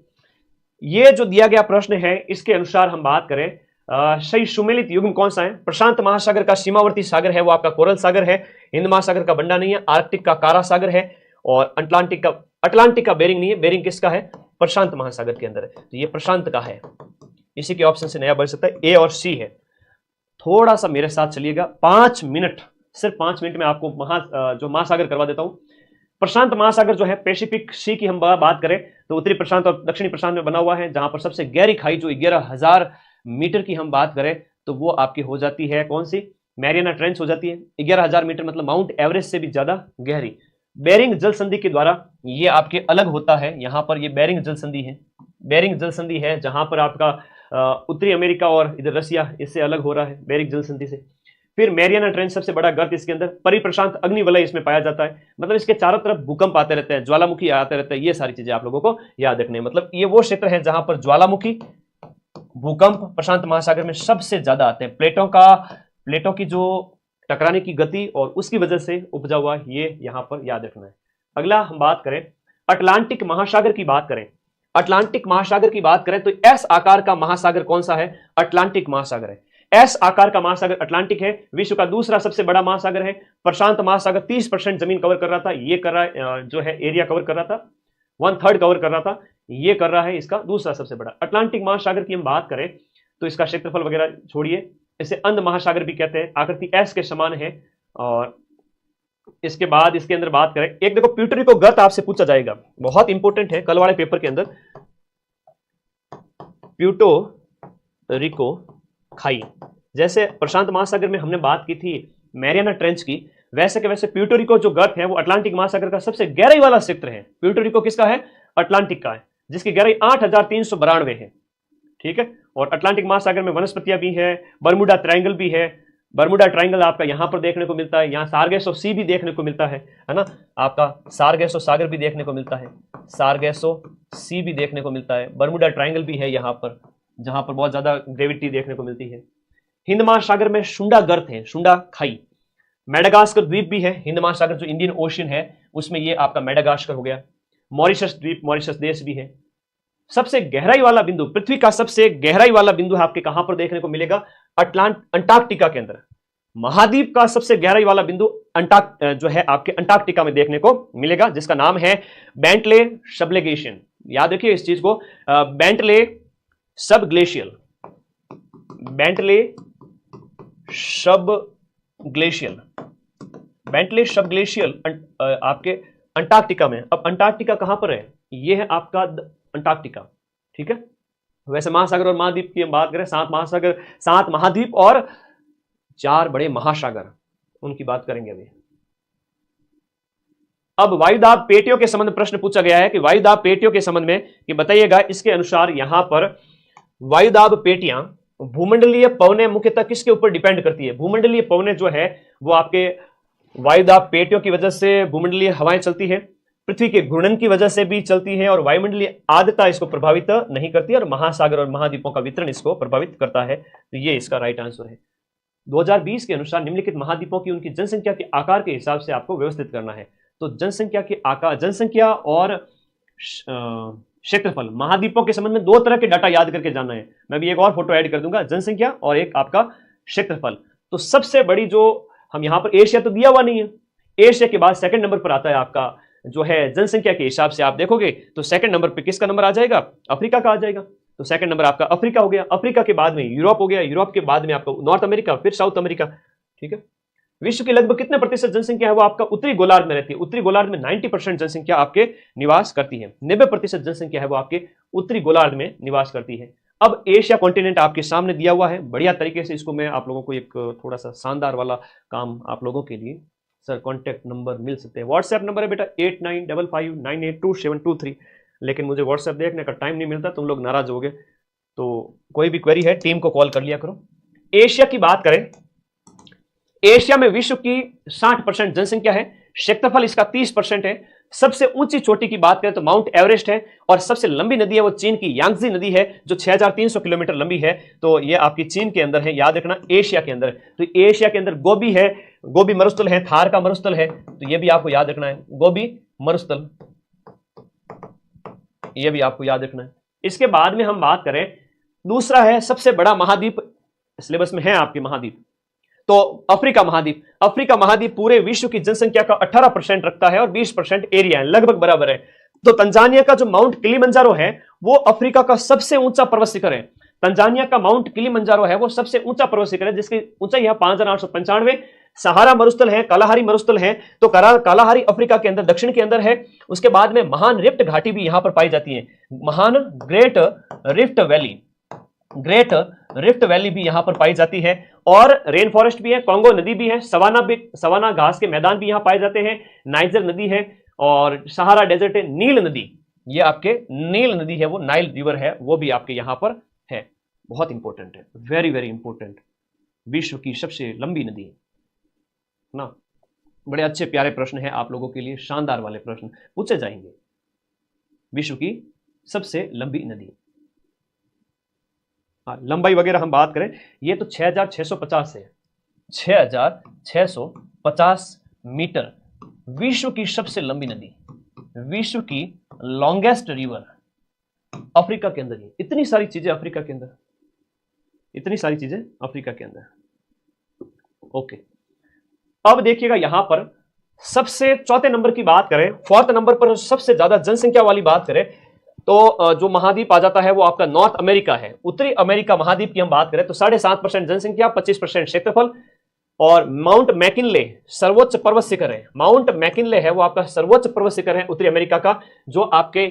ये जो दिया गया प्रश्न है इसके अनुसार हम बात करें, सही सुमेलित युग्म कौन सा है? प्रशांत महासागर का सीमावर्ती सागर है वो आपका कोरल सागर है। हिंद महासागर का बंडा नहीं है। आर्कटिक का कारा सागर है। और अटलांटिक का बेरिंग नहीं है। बेरिंग किसका है? प्रशांत महासागर के अंदर है, तो ये प्रशांत का है। इसी के ऑप्शन से नया बन सकता है, ए और सी है। थोड़ा सा मेरे साथ चलिएगा, 5 मिनट, सिर्फ 5 मिनट में आपको जो महासागर करवा देता हूं। प्रशांत महासागर जो है पैसिफिक सी की हम बात करें तो उत्तरी प्रशांत और दक्षिणी प्रशांत में बना हुआ है, जहां पर सबसे गहरी खाई जो 11,000 मीटर की हम बात करें तो वो आपकी हो जाती है कौन सी? मैरियाना ट्रेंच हो जाती है। 11,000 मीटर मतलब माउंट एवरेस्ट से भी ज्यादा गहरी। बेरिंग जल संधि के द्वारा ये आपके अलग होता है। यहां पर ये बेरिंग जल संधि है, बेरिंग जल संधि है जहां पर आपका उत्तरी अमेरिका और इधर रसिया इससे अलग हो रहा है बेरिंग जल संधि से। फिर मैरियाना ट्रेंच सबसे बड़ा गर्त इसके अंदर। परिप्रशांत अग्निवलय इसमें पाया जाता है, मतलब इसके चारों तरफ भूकंप आते रहते हैं, ज्वालामुखी आते रहते हैं। ये सारी चीजें आप लोगों को याद रखनी है। मतलब ये वो क्षेत्र है जहां पर ज्वालामुखी, भूकंप प्रशांत महासागर में सबसे ज्यादा आते हैं। प्लेटों की जो टकराने की गति और उसकी वजह से उपजा हुआ, ये यहां पर याद रखना है। अगला हम बात करें अटलांटिक महासागर की बात करें। अटलांटिक महासागर की बात करें तो एस आकार का महासागर कौन सा है? अटलांटिक महासागर है। एस आकार का महासागर अटलांटिक है। विश्व का दूसरा सबसे बड़ा महासागर है। प्रशांत महासागर 30% जमीन कवर कर रहा था, ये कर रहा है जो है एरिया कवर कर रहा था, 1/3 कवर कर रहा था, ये कर रहा है इसका दूसरा सबसे बड़ा। अटलांटिक महासागर की हम बात करें तो इसका क्षेत्रफल वगैरह छोड़िए, इसे अंध महासागर भी कहते हैं, आकृति एस के समान है। और इसके बाद इसके अंदर बात करें, एक देखो प्यूटरिको गर्त आपसे पूछा जाएगा, बहुत इंपॉर्टेंट है कल वाले पेपर के अंदर। प्यूटोरिको खाई, जैसे प्रशांत महासागर में हमने बात की थी मैरियाना ट्रेंच की, वैसे के वैसे प्यूटोरिको जो गर्त है वो अटलांटिक महासागर का सबसे गहराई वाला क्षेत्र है। प्यूटोरिको किसका है? अटलांटिक का है, जिसकी गहराई 8,392 है, ठीक है। और अटलांटिक महासागर में वनस्पतियां भी है, बर्मुडा ट्रायंगल भी है। बर्मुडा ट्रायंगल आपका यहां पर देखने को मिलता है, यहाँ सारगेसो सी भी देखने को मिलता है ना, आपका सारगेसो सागर भी देखने को मिलता है, सारगेसो सी भी देखने को मिलता है। बर्मुडा ट्रायंगल भी है यहाँ पर, जहां पर बहुत ज्यादा ग्रेविटी देखने को मिलती है। हिंद महासागर में शुंडा गर्त है, शुंडा खाई। मेडागास्कर द्वीप भी है, हिंद महासागर जो इंडियन ओशियन है उसमें ये आपका मेडागास्कर हो गया। मॉरिशस द्वीप, मॉरिशस देश भी है। सबसे गहराई वाला बिंदु, पृथ्वी का सबसे गहराई वाला बिंदु है आपके कहां पर देखने को मिलेगा? अंटार्कटिका के अंदर। महाद्वीप का सबसे गहराई वाला बिंदु जो है आपके अंटार्कटिका में देखने को मिलेगा, जिसका नाम है बेंटले सब ग्लेशियर। याद रखिए इस चीज को, बेंटले सब ग्लेशियर, बेंटले सब ग्लेशियर, बेंटले सब ग्लेशियर आपके अंटार्कटिका में। अब अंटार्कटिका कहां पर है? यह है आपका अंटार्कटिका, ठीक है। वैसे महासागर और महाद्वीप की हम बात करें, 7 महासागर, 7 महाद्वीप और 4 बड़े महासागर, उनकी बात करेंगे अभी। अब वायुदाब पेटियों के संबंध में प्रश्न पूछा गया है कि वायुदाब पेटियों के संबंध में कि बताइएगा, इसके अनुसार यहां पर वायुदाब पेटियां भूमंडलीय पवनें मुख्यतः किसके ऊपर डिपेंड करती है? भूमंडलीय पवनें जो है वो आपके वायुदाब पेटियों की वजह से भूमंडलीय हवाएं चलती है, पृथ्वी के घूर्णन की वजह से भी चलती है, और वायुमंडलीय आर्द्रता इसको प्रभावित नहीं करती है, और महासागर और महाद्वीपों का वितरण इसको प्रभावित करता है। तो ये इसका राइट आंसर है। 2020 के अनुसार निम्नलिखित महाद्वीपों की उनकी जनसंख्या के आकार के हिसाब से आपको व्यवस्थित करना है। तो जनसंख्या के आकार, जनसंख्या और क्षेत्रफल, महाद्वीपों के संबंध में 2 तरह के डाटा याद करके जाना है। मैं भी एक और फोटो ऐड कर दूंगा, जनसंख्या और एक आपका क्षेत्रफल। तो सबसे बड़ी जो हम यहां पर, एशिया तो दिया हुआ नहीं है, एशिया के बाद सेकंड नंबर पर आता है आपका जो है जनसंख्या के हिसाब से आप देखोगे तो सेकंड नंबर पे किसका नंबर आ जाएगा? अफ्रीका का आ जाएगा। तो सेकंड नंबर आपका अफ्रीका हो गया, अफ्रीका के बाद में यूरोप हो गया, यूरोप के बाद में आपका नॉर्थ अमेरिका, फिर साउथ अमेरिका, ठीक है। विश्व की लगभग कितने प्रतिशत जनसंख्या है वो आपका उत्तरी गोलार्ध में रहती है? उत्तरी गोलार्ध में 90% जनसंख्या आपके निवास करती है। 90% जनसंख्या है वो आपके उत्तरी गोलार्ध में निवास करती है। अब एशिया कॉन्टिनेंट आपके सामने दिया हुआ है, बढ़िया तरीके से इसको मैं आप लोगों को एक थोड़ा सा शानदार वाला काम आप लोगों के लिए, सर कॉन्टैक्ट नंबर मिल सकते हैं, व्हाट्सएप नंबर है बेटा 8955982723, लेकिन मुझे व्हाट्सएप देखने का टाइम नहीं मिलता, तुम लोग नाराज होगे, तो कोई भी क्वेरी है टीम को कॉल कर लिया करो। एशिया की बात करें, एशिया में विश्व की 60% जनसंख्या है, क्षेत्रफल इसका 30% है। सबसे ऊंची चोटी की बात करें तो माउंट एवरेस्ट है, और सबसे लंबी नदी है वो चीन की यांगजी नदी है जो 6300 किलोमीटर लंबी है। तो ये आपकी चीन के अंदर है, याद रखना एशिया के अंदर। तो एशिया के अंदर गोबी है, गोबी मरुस्थल है, थार का मरुस्थल है, तो ये भी आपको याद रखना है, गोबी मरुस्थल, ये भी आपको याद रखना है। इसके बाद में हम बात करें, दूसरा है सबसे बड़ा महाद्वीप, सिलेबस में है आपके महाद्वीप, तो अफ्रीका महाद्वीप। अफ्रीका महाद्वीप पूरे विश्व की जनसंख्या का 18% रखता है और 20% एरिया है, लगभग बराबर है। तो तंजानिया का जो माउंट किलिमंजारो है वो अफ्रीका का सबसे ऊंचा पर्वत शिखर है। तंजानिया का माउंट किलिमंजारो है वो सबसे ऊंचा पर्वत शिखर है, जिसकी ऊंचाई है 5895। सहारा मरुस्थल है, कालाहारी मरुस्थल है, तो कालाहारी अफ्रीका के अंदर दक्षिण के अंदर है। उसके बाद में महान रिफ्ट घाटी भी यहां पर पाई जाती है, महान great rift valley, great rift valley भी यहां पर पाई जाती है, और रेन फॉरेस्ट भी है, कांगो नदी भी है, सवाना घास के मैदान भी यहां पाए जाते हैं, नाइजर नदी है, और सहारा डेजर्ट है, नील नदी, ये आपके नील नदी है, वो नाइल रिवर है, वो भी आपके यहां पर है। बहुत इंपॉर्टेंट है, वेरी वेरी इंपॉर्टेंट, विश्व की सबसे लंबी नदी है ना। बड़े अच्छे प्यारे प्रश्न है आप लोगों के लिए, शानदार वाले प्रश्न पूछे जाएंगे। विश्व की सबसे लंबी नदी, लंबाई वगैरह हम बात करें, ये तो 6650 है, 6650 मीटर, विश्व की सबसे लंबी नदी, विश्व की लॉन्गेस्ट रिवर अफ्रीका के अंदर ही। इतनी सारी चीजें अफ्रीका के अंदर, इतनी सारी चीजें अफ्रीका के अंदर। ओके, अब देखिएगा यहां पर सबसे चौथे नंबर की बात करें, 4th नंबर पर सबसे ज्यादा जनसंख्या वाली बात करें तो जो महाद्वीप आ जाता है वो आपका नॉर्थ अमेरिका है। उत्तरी अमेरिका महाद्वीप की हम बात करें तो 7.5% जनसंख्या, 25% क्षेत्रफल, और माउंट मैकिनले सर्वोच्च पर्वत शिखर है। माउंट मैकिनले है वो आपका सर्वोच्च पर्वत शिखर है उत्तरी अमेरिका का, जो आपके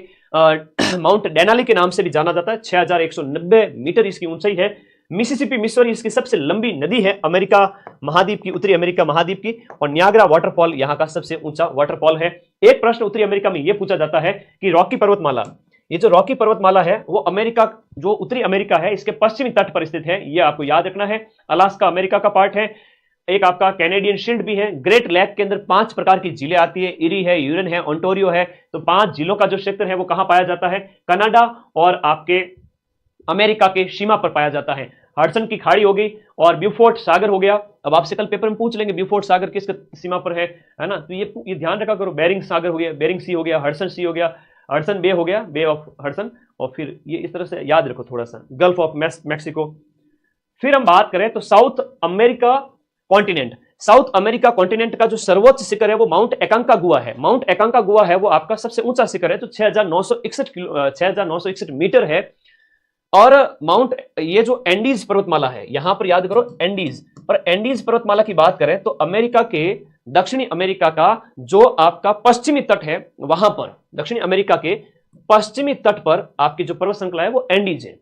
माउंट डेनाली के नाम से भी जाना जाता है। 6190 मीटर इसकी ऊंचाई है। मिसिसिपी मिसौरी इसकी सबसे लंबी नदी है अमेरिका महाद्वीप की, उत्तरी अमेरिका महाद्वीप की, और नियाग्रा वाटरफॉल यहां का सबसे ऊंचा वाटरफॉल है। एक प्रश्न उत्तरी अमेरिका में यह पूछा जाता है कि रॉकी पर्वतमाला, ये जो रॉकी पर्वतमाला है वो अमेरिका, जो उत्तरी अमेरिका है इसके पश्चिमी तट पर स्थित है, ये आपको याद रखना है। अलास्का अमेरिका का पार्ट है। एक आपका कैनेडियन शील्ड भी है। ग्रेट लेक के अंदर 5 प्रकार की झीलें आती है, इरी है, यूरन है, ओंटारियो है। तो 5 झीलों का जो क्षेत्र है वो कहां पाया जाता है? कनाडा और आपके अमेरिका के सीमा पर पाया जाता है। हडसन की खाड़ी हो गई और ब्यूफोर्ट सागर हो गया। अब आपसे कल पेपर में पूछ लेंगे ब्यूफोर्ट सागर किस सीमा पर है ना, तो ये ध्यान रखा करो। बेरिंग सागर हो गया, बेरिंग सी हो गया, हडसन सी हो गया, हडसन बे हो गया, बे ऑफ हडसन, और फिर ये इस तरह से याद रखो थोड़ा सा, गल्फ ऑफ मैक्सिको। फिर हम बात करें तो south America continent, south America continent का जो सर्वोच्च शिखर है वो माउंट एकांकागुआ है। माउंट एकांकागुआ है वो आपका सबसे ऊंचा शिखर है, जो 6,961 मीटर है। और माउंट, ये जो एंडीज पर्वतमाला है, यहां पर याद करो एंडीज, और एंडीज पर्वतमाला की बात करें तो अमेरिका के, दक्षिणी अमेरिका का जो आपका पश्चिमी तट है, वहां पर दक्षिणी अमेरिका के पश्चिमी तट पर आपकी जो पर्वत श्रृंखला है वो एंडीज है,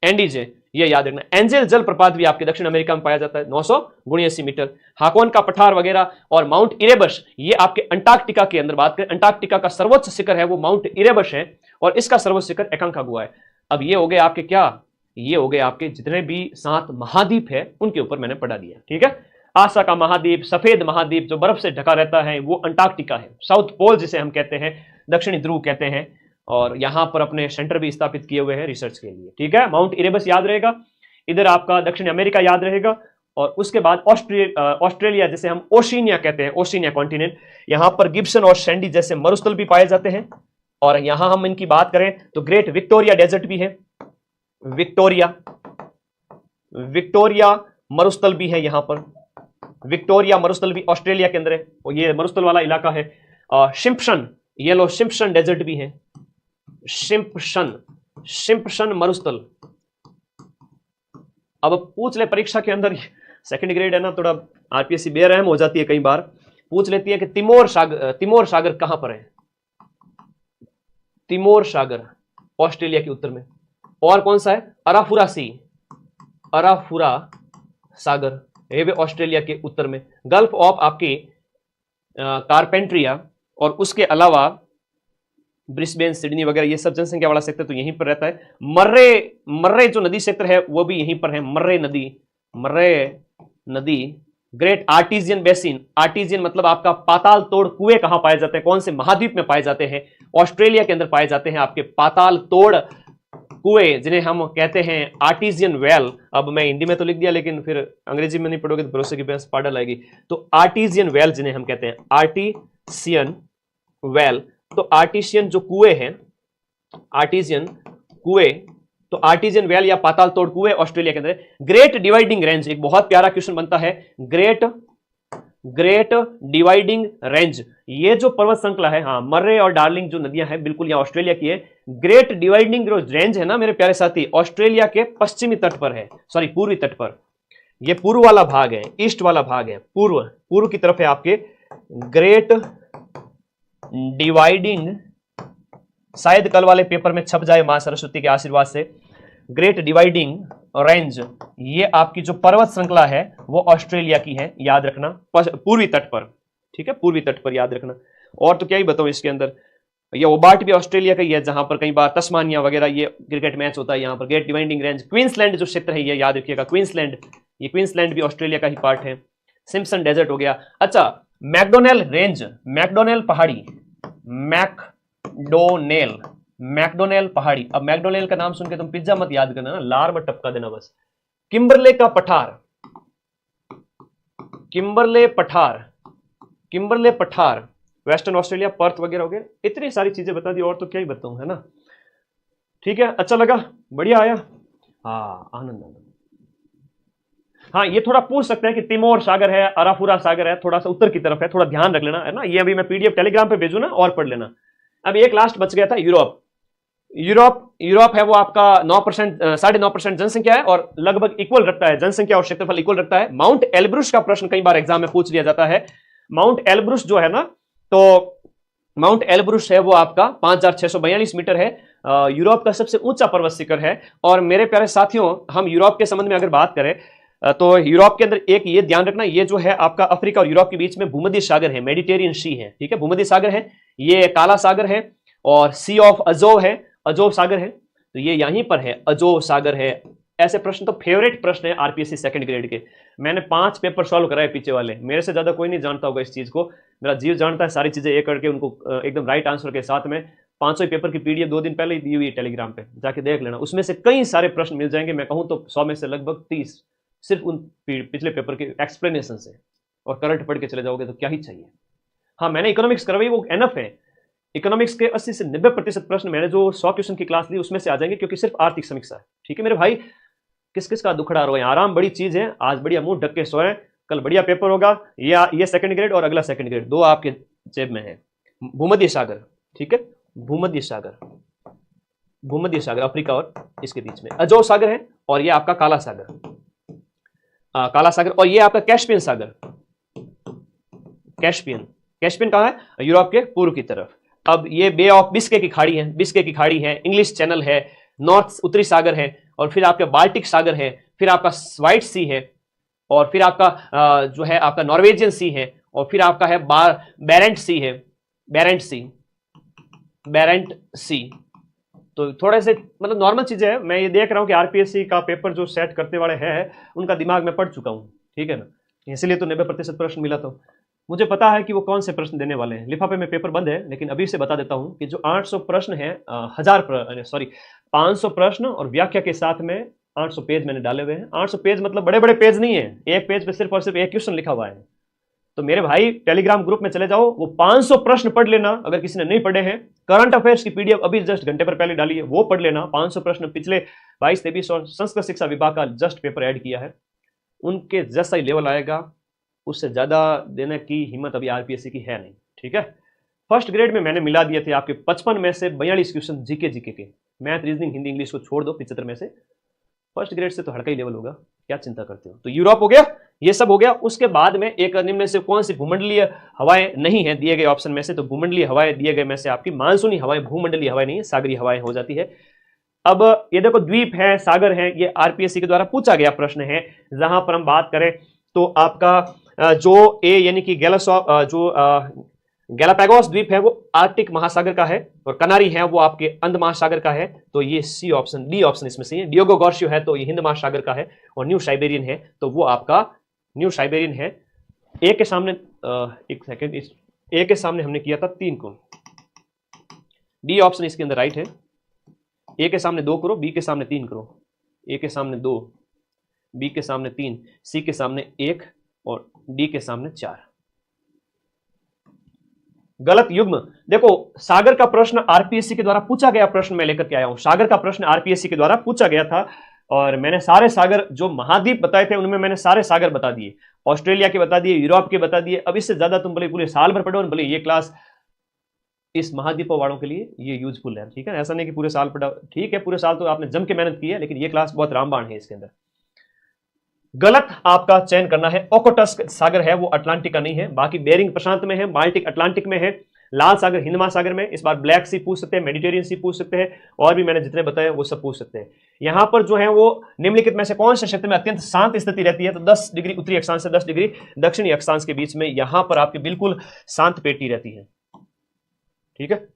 एंडीज है, ये याद रखना। एंजेल जलप्रपात भी आपके दक्षिण अमेरिका में पाया जाता है, 979 मीटर। हाकोन का पठार वगैरह, और माउंट इरेबस, ये आपके अंटार्कटिका के अंदर बात करें, अंटार्कटिका का सर्वोच्च शिखर है वो माउंट इरेबस है, और इसका सर्वोच्च शिखर एकांकागुआ है। अब ये हो गए आपके क्या, ये हो गए आपके जितने भी 7 महाद्वीप है उनके ऊपर मैंने पढ़ा दिया, ठीक है। आशा का महाद्वीप, सफेद महाद्वीप जो बर्फ से ढका रहता है वो अंटार्कटिका है, साउथ पोल जिसे हम कहते हैं, दक्षिणी ध्रुव कहते हैं, और यहां पर अपने सेंटर भी स्थापित किए हुए हैं रिसर्च के लिए, ठीक है। माउंट इरेबस याद रहेगा, इधर आपका दक्षिण अमेरिका याद रहेगा, और उसके बाद ऑस्ट्रेलिया जिसे हम ओशिनिया कहते हैं, ओशिनिया कॉन्टिनेंट, यहां पर गिब्सन और सैंडी जैसे मरुस्थल भी पाए जाते हैं। और यहां हम इनकी बात करें तो ग्रेट विक्टोरिया डेजर्ट भी है, विक्टोरिया मरुस्थल भी है, यहां पर विक्टोरिया मरुस्थल भी ऑस्ट्रेलिया के अंदर है, और ये मरुस्थल वाला इलाका है। शिम्पसन, येलो शिम्पसन डेजर्ट भी है, शिम्पसन मरुस्थल। अब पूछ ले परीक्षा के अंदर, सेकंड ग्रेड है ना, थोड़ा आरपीएससी बेरहम हो जाती है, कई बार पूछ लेती है कि तिमोर सागर कहां पर है। तिमोर सागर ऑस्ट्रेलिया के उत्तर में। और कौन सा है, अराफुरा सी, अराफुरा सागर, ये भी ऑस्ट्रेलिया के उत्तर में। गल्फ ऑफ आपकी कारपेंट्रिया, और उसके अलावा ब्रिस्बेन, सिडनी वगैरह ये सब जनसंख्या वाला सेक्टर तो यहीं पर रहता है। मर्रे जो नदी क्षेत्र है वो भी यहीं पर है, मर्रे नदी। ग्रेट आर्टिजियन बेसिन, आर्टिजियन मतलब आपका पाताल तोड़ कुएं कहां पाए जाते हैं, कौन से महाद्वीप में पाए जाते हैं, ऑस्ट्रेलिया के अंदर पाए जाते हैं आपके पाताल तोड़ कुएं, जिन्हें हम कहते हैं आर्टिजियन वेल। अब मैं हिंदी में तो लिख दिया, लेकिन फिर अंग्रेजी में नहीं पढ़ोगे तो भरोसे की बहस पार्डल आएगी। तो आर्टिजियन वेल जिन्हें हम कहते हैं, आर्टिसियन वेल, तो आर्टिशियन जो कुएं हैं, आर्टिजियन कुएं, तो आर्टिजियन वेल या पाताल तोड़ कुएं ऑस्ट्रेलिया के अंदर। ग्रेट डिवाइडिंग रेंज, एक बहुत प्यारा क्वेश्चन बनता है, ग्रेट डिवाइडिंग रेंज, ये जो पर्वत श्रृंखला है, हाँ मर्रे और डार्लिंग जो नदियां हैं बिल्कुल यहाँ ऑस्ट्रेलिया की है। ग्रेट डिवाइडिंग रेंज है ना मेरे प्यारे साथी, ऑस्ट्रेलिया के पश्चिमी तट पर है, सॉरी पूर्वी तट पर, ये पूर्व वाला भाग है, ईस्ट वाला भाग है, पूर्व की तरफ है आपके ग्रेट डिवाइडिंग, शायद कल वाले पेपर में छप जाए मां सरस्वती के आशीर्वाद से। ग्रेट डिवाइडिंग रेंज, ये आपकी जो पर्वत श्रृंखला है वो ऑस्ट्रेलिया की है, याद रखना, पूर्वी तट पर, ठीक है, पूर्वी तट पर याद रखना। और तो क्या ही बताऊं इसके अंदर, ये ओबार्ट भी ऑस्ट्रेलिया का ही है, जहां पर कई बार तस्मानिया वगैरह ये क्रिकेट मैच होता है यहाँ पर। ग्रेट डिवाइडिंग रेंज, क्वींसलैंड जो क्षेत्र है ये याद रखिएगा, क्वींसलैंड, ये क्वींसलैंड भी ऑस्ट्रेलिया का ही पार्ट है। सिम्पसन डेजर्ट हो गया। अच्छा, मैकडोनेल रेंज, मैकडोनेल पहाड़ी, मैकडोनेल पहाड़ी। अब मैकडोनेल का नाम सुन के तुम पिज्जा मत याद करना ना, लार मत टपका देना बस। किम्बरले का पठार, किम्बरले पठार वेस्टर्न ऑस्ट्रेलिया, पर्थ वगैरह हो गए। इतनी सारी चीजें बता दी, और तो क्या ही बताऊं, है ना। ठीक है, अच्छा लगा, बढ़िया आया, हाँ आनंद। हाँ, ये थोड़ा पूछ सकते हैं कि तिमोर सागर है, अराफुरा सागर है, थोड़ा सा उत्तर की तरफ है, थोड़ा ध्यान रख लेना, है ना। ये अभी मैं पीडीएफ टेलीग्राम पे भेजू ना, और पढ़ लेना। अब एक लास्ट बच गया था, यूरोप है वो आपका 9%, 9.5% जनसंख्या है, और लगभग इक्वल रखता है, जनसंख्या और क्षेत्रफल इक्वल रखता है। माउंट एल्ब्रुस का प्रश्न कई बार एग्जाम में पूछ लिया जाता है। माउंट एल्ब्रुस जो है ना, तो माउंट एल्ब्रुस है वो आपका 5,642 मीटर है, यूरोप का सबसे ऊंचा पर्वत शिखर है। और मेरे प्यारे साथियों, हम यूरोप के संबंध में अगर बात करें तो यूरोप के अंदर एक ये ध्यान रखना, ये जो है आपका अफ्रीका और यूरोप के बीच में भूमध्य सागर है, मेडिटेरियन सी है, ठीक है, भूमध्य सागर है, ये काला सागर है, और सी ऑफ अजोव है, अजोव सागर है, तो ये यहीं पर है, अजोव सागर है। ऐसे प्रश्न तो फेवरेट प्रश्न है आरपीएससी सेकंड ग्रेड के। मैंने 5 पेपर सॉल्व कराए पीछे वाले, मेरे से ज्यादा कोई नहीं जानता होगा इस चीज को, मेरा जीव जानता है सारी चीजें एक करके उनको एकदम राइट आंसर के साथ में। 500 पेपर की पीडीएफ 2 दिन पहले ही दी हुई है टेलीग्राम पे, जाके देख लेना, उसमें से कई सारे प्रश्न मिल जाएंगे। मैं कहूं तो 100 में से लगभग 30 सिर्फ उन पिछले पेपर के एक्सप्लेनेशन से, और करंट पढ़ के चले जाओगे तो क्या ही चाहिए। हाँ, मैंने इकोनॉमिक्स करवाई, वो एनफ है, इकोनॉमिक्स के 80 से 90% प्रश्न मैंने जो 100 क्वेश्चन की क्लास ली उसमें से आ जाएंगे, क्योंकि सिर्फ आर्थिक समीक्षा है। ठीक है मेरे भाई, किस किस का दुखड़ा रोए, आराम बड़ी चीज है। आज बढ़िया मुंह ढक के सोए, कल बढ़िया पेपर होगा। ये सेकंड ग्रेड और अगला सेकंड ग्रेड, दो आपके जेब में है। भूमध्य सागर, ठीक है, भूमध्य सागर, भूमध्य सागर अफ्रीका और इसके बीच में अजो सागर है, और ये आपका काला सागर, काला सागर, और ये आपका कैस्पियन सागर, कैस्पियन। कैस्पियन कहां है? यूरोप के पूर्व की तरफ। अब ये बे ऑफ बिस्के की खाड़ी है, बिस्के की खाड़ी है, इंग्लिश चैनल है, नॉर्थ उत्तरी सागर है, और फिर आपका बाल्टिक सागर है, फिर आपका व्हाइट सी है, और फिर आपका जो है आपका नॉर्वेजियन सी है, और फिर आपका है बेरेंट सी है, बेरेंट सी, बेरेंट सी। तो थोड़े से मतलब नॉर्मल चीजें है। मैं ये देख रहा हूं कि आरपीएससी का पेपर जो सेट करते वाले हैं उनका दिमाग में पढ़ चुका हूं, ठीक है ना, इसलिए तो 90% प्रश्न मिला। तो मुझे पता है कि वो कौन से प्रश्न देने वाले हैं। लिफाफे में पेपर बंद है, लेकिन अभी से बता देता हूं कि जो 800 प्रश्न है, 500 प्रश्न और व्याख्या के साथ में 800 पेज मैंने डाले हुए हैं। 800 पेज मतलब बड़े बड़े पेज नहीं है, एक पेज पे सिर्फ और सिर्फ एक क्वेश्चन लिखा हुआ है। तो मेरे भाई टेलीग्राम ग्रुप में चले जाओ, वो 500 प्रश्न पढ़ लेना। अगर किसी ने नहीं पढ़े हैं, करंट अफेयर्स की पीडीएफ अभी जस्ट घंटे पर पहले डाली है, वो पढ़ लेना। 500 प्रश्न पिछले 22-23 और संस्कृत शिक्षा विभाग का जस्ट पेपर ऐड किया है, उनके जैसा ही लेवल आएगा, उससे ज्यादा देने की हिम्मत अभी आरपीएससी की है नहीं। ठीक है, फर्स्ट ग्रेड में मैंने मिला दिए थे आपके 55 में से 42 क्वेश्चन जीके के, मैथ रीजनिंग हिंदी इंग्लिश को छोड़ दो 75 में से। फर्स्ट ग्रेड से तो हड़का ही लेवल होगा, क्या चिंता करते हो। तो यूरोप हो गया, ये सब हो गया। उसके बाद में एक निम्न से कौन सी भूमंडलीय हवाएं नहीं है दिए गए ऑप्शन में से, तो भूमंडलीय हवाएं दिए गए में से आपकी मानसूनी हवाएं, भूमंडलीय हवाएं नहीं है, सागरीय हवाएं हो जाती है। अब ये देखो द्वीप है, सागर है, ये आरपीएससी के द्वारा पूछा गया प्रश्न है। जहां पर हम बात करें तो आपका जो ए यानी कि गैलापागोस द्वीप है वो आर्कटिक महासागर का है, और कनारी है वो आपके अंध महासागर का है। तो ये सी ऑप्शन, डी ऑप्शन इसमें से है। डियोगो गार्सियो है तो ये हिंद महासागर का है, और न्यू साइबेरियन है तो वो आपका न्यू साइबेरियन है। ए के सामने एक सेकेंड, ए के सामने हमने किया था 3 को, डी ऑप्शन इसके अंदर राइट है। ए के सामने 2 करो, बी के सामने 3 करो, ए के सामने 2, बी के सामने 3, सी के सामने 1 और डी के सामने 4। गलत युग्म। देखो सागर का प्रश्न आरपीएससी के द्वारा पूछा गया प्रश्न मैं लेकर के आया हूं। सागर का प्रश्न आरपीएससी के द्वारा पूछा गया था, और मैंने सारे सागर जो महाद्वीप बताए थे उनमें मैंने सारे सागर बता दिए, ऑस्ट्रेलिया के बता दिए, यूरोप के बता दिए। अब इससे ज्यादा तुम भले पूरे साल भर पढ़ो, भले ये क्लास इस महाद्वीपों वालों के लिए ये यूजफुल है। ठीक है, ऐसा नहीं कि पूरे साल पढ़ा, ठीक है पूरे साल तो आपने जम के मेहनत की है, लेकिन ये क्लास बहुत रामबाण है इसके अंदर। गलत आपका चयन करना है। ओकोटस्क सागर है वो अटलांटिक का नहीं है, बाकी बेरिंग प्रशांत में है, बाल्टिक अटलांटिक में है, लाल सागर हिंद महासागर में। इस बार ब्लैक सी पूछ सकते हैं, मेडिटेरियन सी पूछ सकते हैं, और भी मैंने जितने बताए वो सब पूछ सकते हैं। यहां पर जो है वो निम्नलिखित में से कौन से क्षेत्र में अत्यंत शांत स्थिति रहती है, तो 10 डिग्री उत्तरी अक्षांश से 10 डिग्री दक्षिणी अक्षांश के बीच में यहां पर आपकी बिल्कुल शांत पेटी रहती है। ठीक है,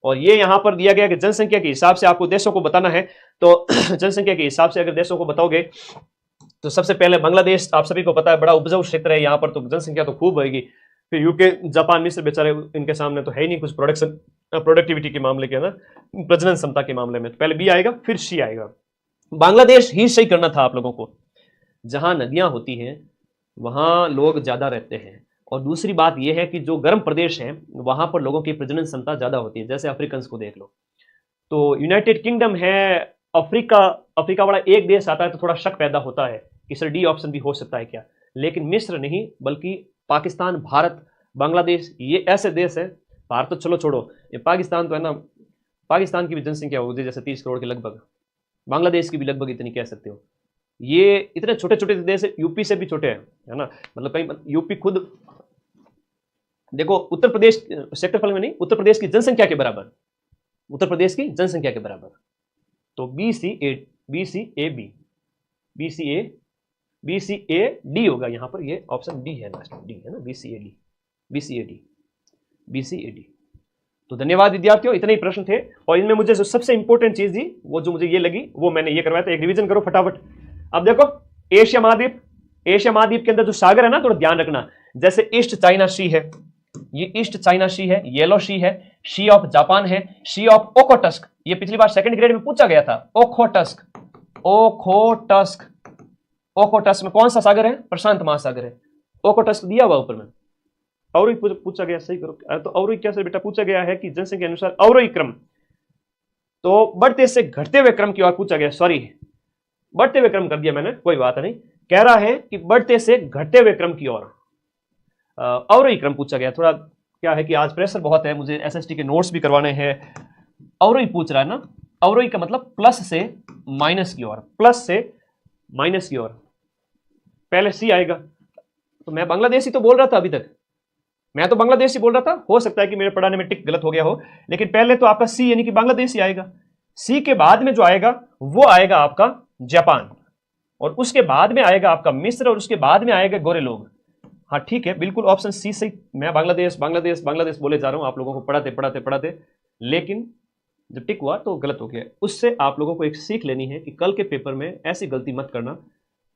और ये यहां पर दिया गया कि जनसंख्या के हिसाब से आपको देशों को बताना है। तो जनसंख्या के हिसाब से अगर देशों को बताओगे तो सबसे पहले बांग्लादेश, आप सभी को पता है बड़ा उपजाऊ क्षेत्र है, यहां पर तो जनसंख्या तो खूब होगी। फिर यूके, जापान, मिस्र बेचारे इनके सामने तो है ही नहीं कुछ प्रोडक्टिविटी के मामले के अंदर, प्रजनन क्षमता के मामले में। तो पहले बी आएगा फिर सी आएगा। बांग्लादेश ही सही करना था आप लोगों को। जहां नदियां होती हैं वहां लोग ज्यादा रहते हैं, और दूसरी बात यह है कि जो गर्म प्रदेश है वहां पर लोगों की प्रजनन क्षमता ज्यादा होती है। जैसे अफ्रीकन को देख लो, तो यूनाइटेड किंगडम है, अफ्रीका वाला एक देश आता है तो थोड़ा शक पैदा होता है कि सर डी ऑप्शन भी हो सकता है क्या, लेकिन मिस्र नहीं, बल्कि पाकिस्तान, भारत, बांग्लादेश, ये ऐसे देश है। भारत तो चलो छोड़ो, ये पाकिस्तान तो है ना, पाकिस्तान की भी जनसंख्या होगी जैसे 30 करोड़ के लगभग, बांग्लादेश की भी लगभग इतनी कह सकते हो। ये इतने छोटे छोटे देश है, यूपी से भी छोटे हैं, है ना, मतलब कहीं यूपी खुद देखो, उत्तर प्रदेश क्षेत्रफल में नहीं, उत्तर प्रदेश की जनसंख्या के बराबर, उत्तर प्रदेश की जनसंख्या के बराबर। तो BCAD होगा यहां पर, ये ऑप्शन डी है, लास्ट डी है ना, BCAD। तो धन्यवाद विद्यार्थियों, इतने ही प्रश्न थे, और इनमें मुझे जो सबसे इंपॉर्टेंट चीज थी वो जो मुझे ये लगी वो मैंने ये करवाया था। एक रिवीजन करो फटाफट। अब देखो एशिया महाद्वीप के अंदर जो सागर है ना, थोड़ा ध्यान रखना। जैसे ईस्ट चाइना सी है, ये ईस्ट चाइना सी है, येलो सी है, सी ऑफ जापान है, सी ऑफ ओखोटस्क, ये पिछली बार सेकंड ग्रेड में पूछा गया था। ओखोटस्क में कौन सा सागर है? प्रशांत महासागर है। ओखोटस्क दिया हुआ ऊपर में, अवरोही पूछा गया, सही करो। तो अवरोही क्या सर बेटा, पूछा गया है कि जनसंख्या के अनुसार अवरोही क्रम, तो बढ़ते से घटते हुए क्रम की ओर पूछा गया, सॉरी बढ़ते हुए क्रम कर दिया मैंने, कोई बात नहीं। कह रहा है कि बढ़ते से घटते हुए क्रम की ओर अवरोही क्रम पूछा गया। थोड़ा क्या है कि आज प्रेशर बहुत है, मुझे एसएसटी के नोट्स भी करवाने हैं। अवरोही पूछ रहा है ना, अवरोही का मतलब प्लस से माइनस की ओर, प्लस से माइनस की ओर। पहले सी आएगा, तो मैं बांग्लादेशी तो बोल रहा था अभी तक, मैं तो बांग्लादेशी बोल रहा था, हो सकता है कि मेरे पढ़ाने में टिक गलत हो गया हो, लेकिन पहले तो आपका सी यानी कि बांग्लादेशी आएगा। सी के बाद में जो आएगा वो आएगा आपका जापान, और उसके बाद में आएगा आपका मिस्र, और उसके बाद में आएगा गोरे लोग। हाँ ठीक है, बिल्कुल ऑप्शन सी सही। मैं बांग्लादेश बांग्लादेश बांग्लादेश बोले जा रहा हूं आप लोगों को पढ़ाते पढ़ाते पढ़ाते, लेकिन जब टिक हुआ तो गलत हो गया। उससे आप लोगों को एक सीख लेनी है कि कल के पेपर में ऐसी गलती मत करना।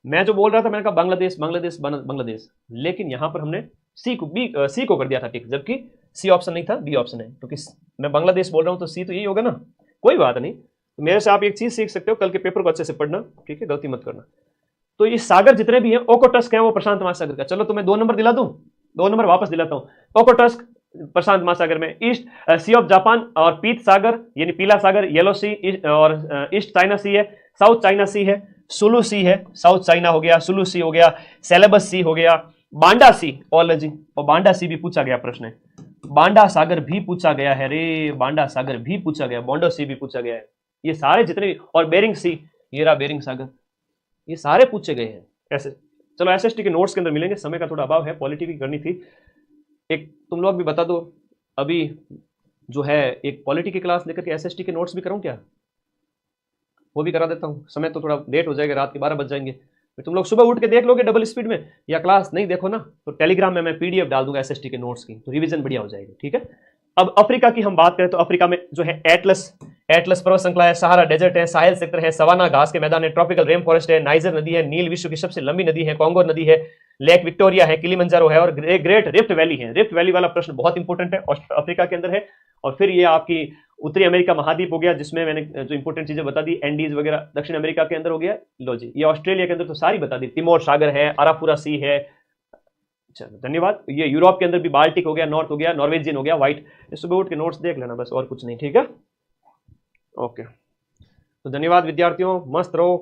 मैं जो बोल रहा था मैंने कहा बांग्लादेश बांग्लादेश बांग्लादेश, लेकिन यहां पर हमने सी को कर दिया था टिक, जबकि सी ऑप्शन नहीं था, बी ऑप्शन है, क्योंकि मैं बांग्लादेश बोल रहा हूं तो सी तो यही होगा ना। कोई बात नहीं, तो मेरे से आप एक चीज सीख सकते हो, कल के पेपर को अच्छे से पढ़ना, ठीक है, गलती मत करना। तो ये सागर जितने भी हैं, ओकोटस्क है वो प्रशांत महासागर का। चलो तो मैं 2 नंबर दिला दूं, 2 नंबर वापस दिलाता हूं। ओकोटस्क प्रशांत महासागर में, ईस्ट सी ऑफ जापान और पीत सागर यानी पीला सागर, येलो सी और ईस्ट चाइना सी है, साउथ चाइना सी है, सुलू सी है, साउथ चाइना हो गया, सुलू सी हो गया, सेलेबस सी हो गया, बांडा सी ओलॉजी, और बांडा सी भी पूछा गया प्रश्न है, बांडा सागर भी पूछा गया है रे, बांडा सागर भी पूछा गया, बोंडो सी भी पूछा गया है। ये सारे जितने भी, और बेरिंग सी, ये रहा बेरिंग सागर, ये सारे पूछे गए हैं ऐसे। चलो एसएसटी के नोट्स के अंदर मिलेंगे, समय का थोड़ा अभाव है, पॉलिटी भी करनी थी। एक तुम लोग भी बता दो, अभी जो है एक पॉलिटी की क्लास लेकर के एसएसटी के नोट्स भी करूं क्या, वो भी करा देता हूं। समय तो थोड़ा लेट हो जाएगा, रात के 12 बज जाएंगे, तो तुम लोग सुबह उठ के देख लोगे डबल स्पीड में, या क्लास नहीं देखो ना तो टेलीग्राम में मैं पीडीएफ डाल दूंगा एसएसटी के नोट्स की, तो रिवीजन बढ़िया हो जाएगी, ठीक है। अब अफ्रीका की हम बात करें तो अफ्रीका में जो है एटलस पर्वत श्रृंखला है, सहारा डेजर्ट है, साहेल सेक्टर है, सवाना घास के मैदान है, ट्रॉपिकल रेन फॉरेस्ट है, नाइजर नदी है, नील विश्व की सबसे लंबी नदी है, कॉन्गो नदी है, लेक विक्टोरिया है, किलिमंजारो है, और ग्रेट रिफ्ट वैली है। रिफ्ट वैली वाला प्रश्न बहुत इंपॉर्टेंट है, अफ्रीका के अंदर है। और फिर ये आपकी उत्तरी अमेरिका महाद्वीप हो गया, जिसमें मैंने जो इंपॉर्टेंट चीजें बता दी, एंडीज वगैरह दक्षिण अमेरिका के अंदर हो गया। लो जी, ये ऑस्ट्रेलिया के अंदर तो सारी बता दी, तिमोर सागर है, अराफुरा सी है। चलो धन्यवाद। ये यूरोप के अंदर भी बाल्टिक हो गया, नॉर्थ हो गया, नॉर्वेजियन हो गया, व्हाइट। सुबह उठ के नोट्स देख लेना बस, और कुछ नहीं, ठीक है। ओके, तो धन्यवाद विद्यार्थियों, मस्त रहो।